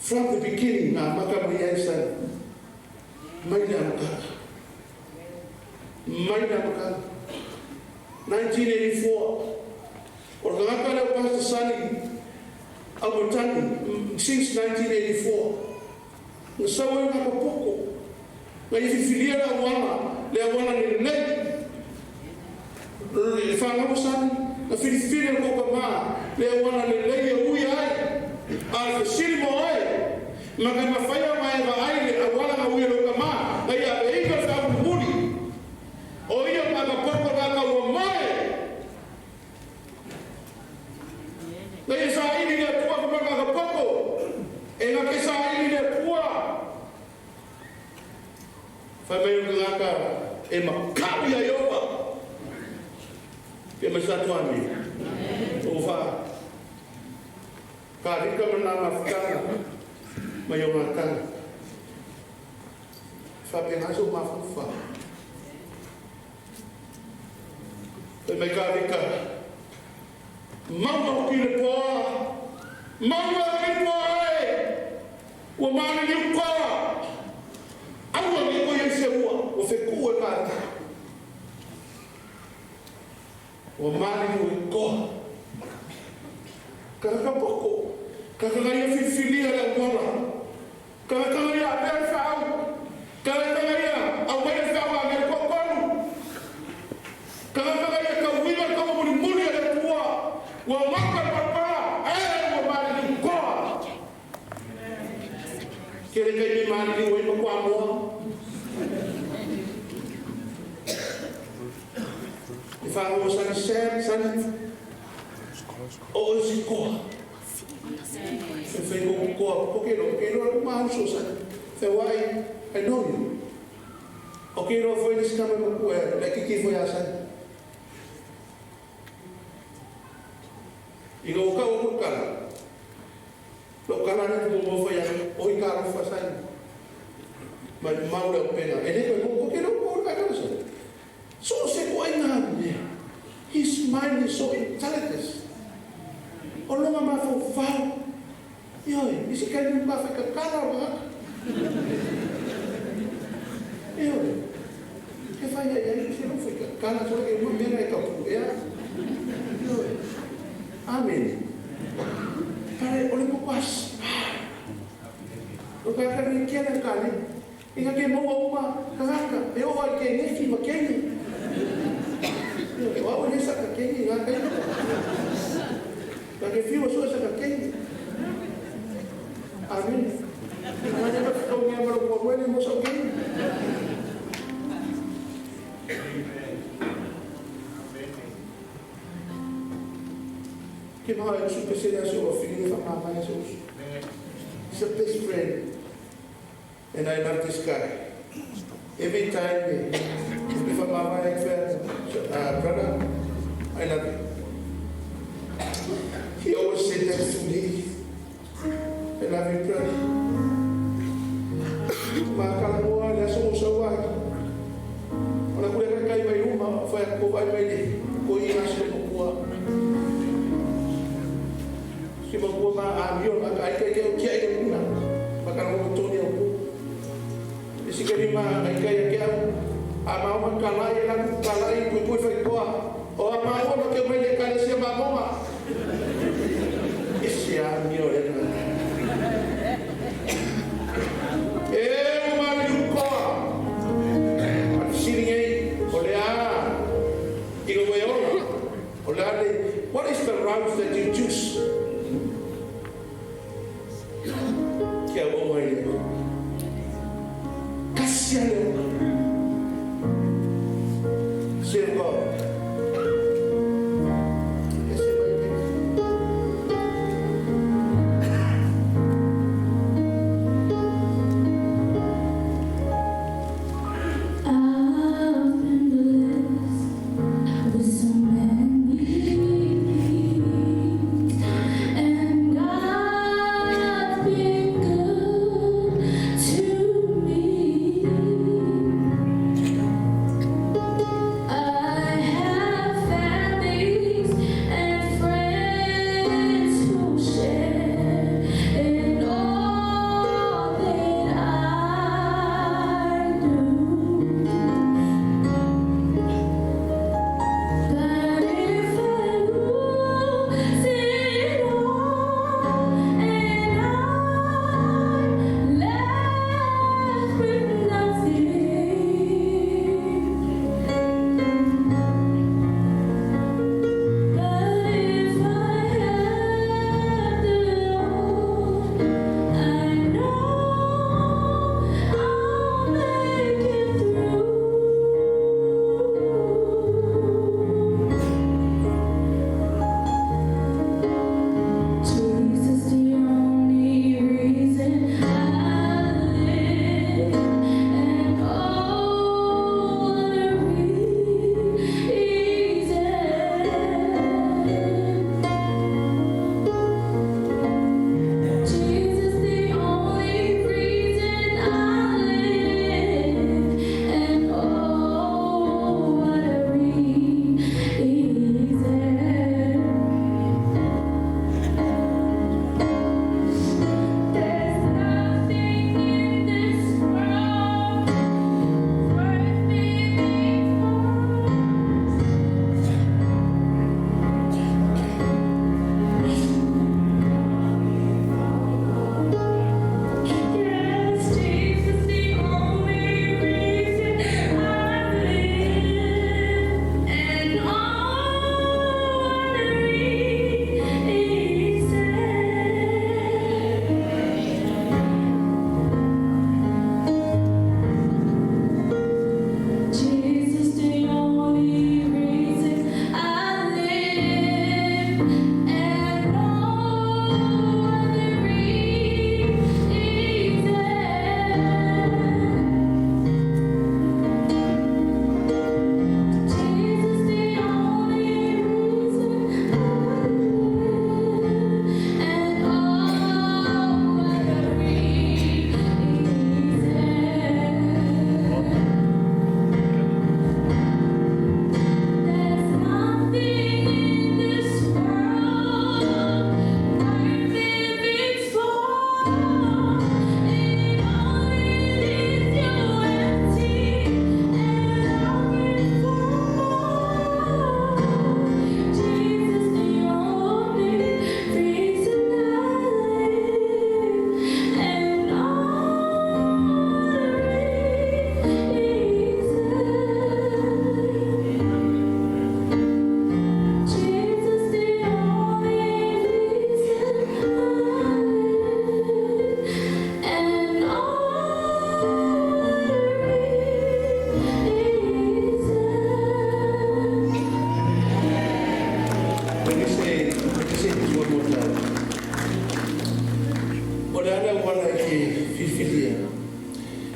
From the beginning, Maida 1984, Organa Pastor Sunny Auimatagi since 1984. The summer of Kapoko, when you feel a wana, they are one in the neck. If I know son, the Filipino Kokama, they are one in the leg of Uyai, and the Silmo, Magamafaya, my eye, a wana will come out. They are able to have Moody. O ia Magapoko Naka Wamai. They say, I need a poor Magapoko, and I guess I need a poor. Family Emma Kabia Yoba. Kemasatuami. Over. Karika Manama Kana. Mayomaka. whapengaso mawhawha. Pei mai ka rika, mauma ki le poa, mauma ki le poa e, ua maana ni ukoa, aua ni koe se ua, o whekua e kāta. Ua maana ni ukoa, kakapoko, kakakaria whiwhilia le ukola, kakakaria apea whao, kakakaria au mai whao a ngere kokonu, kakakaria ka wila ka muli muli le tua, ua maka papa, ua maana ni ukoa. Kere kai ni maana ni ua ima kua moa. I whao sani sani, o si koa. Whewhai o koa, kokero, mahuso sani. Whewai, I know you. Okero foi nesse caminho com ela, é que foi essa. E o carro por cara. O cara não vou foi o carro foi saindo. Mas mal é o pena. Ele foi porque não por cara não. Só se coi nada. His mind is so intelligent. O longa mais fofo. E oi, esse cara não vai ficar cara. Eu, que faz aí, você não fica. Cara, só que uma mera é capoeira. Amém. Cara, olha o quase. O cara que quer a carne. E que moa uma caraca. Eu vou que nem que maquene. Eu vou nessa caquene, lá tem. Porque fio só essa caquene. Amém. Mas eu estou me amando por ele, não sou quem. Que mal eu super seria sua filha, mamãe, Jesus. He's a best friend, and I love this guy. Every time, if a mama like brother, I love him. He always said that to me. I love you, brother. Makala mo ala so so wa. Ona kule kai mai uma fa ko vai mai ni. Ko ina se ko kwa. Si mo ko ma amio ma kai kai ke kia ke una. Makala mo to ni o. Isi ke ma kai kai ke a ma ma kala ila kala I ko fa ko. O ma o ke mai ke kai se ma ma. Isi amio e what is the route that you choose? Kia o mai. Kasiane. Save God. I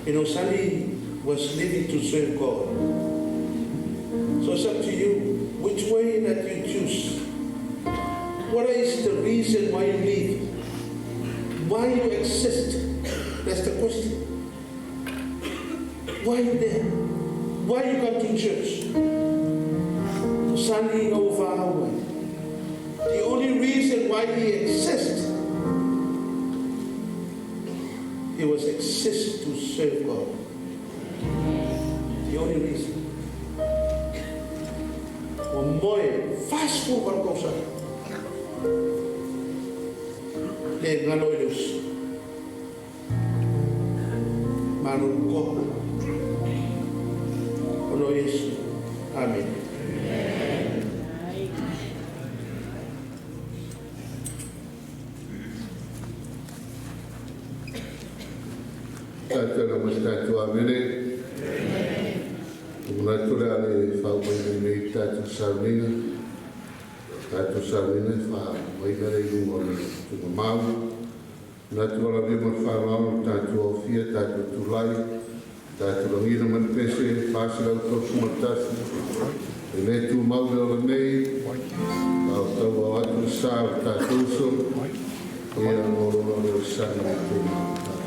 You know, Sally was living to serve God. So it's up to you, which way that you choose. What is the reason why you live? Why you exist? That's the question. Why you there? Why you come to church? So Sally over our way. The only reason why he exists, he was exist to serve God. The only reason. One boy, fast forward goes up. Le ngalo ilus. Manu ko. Ono Yesu. Amen. Tātou mas tātou amene. Muna tura le whau mai nei tātou saunina. Tātou saunina wha mai nare rungo le tunga mau. Nā tua la vima whanau tātou au fia, tātou tūlai. Tātou langina mani pese, whāsirau tōsu matasi. E ne tū mau le ola nei. Tau tau au atu sāu tātou so. Ia ngoro le o sana tū mau.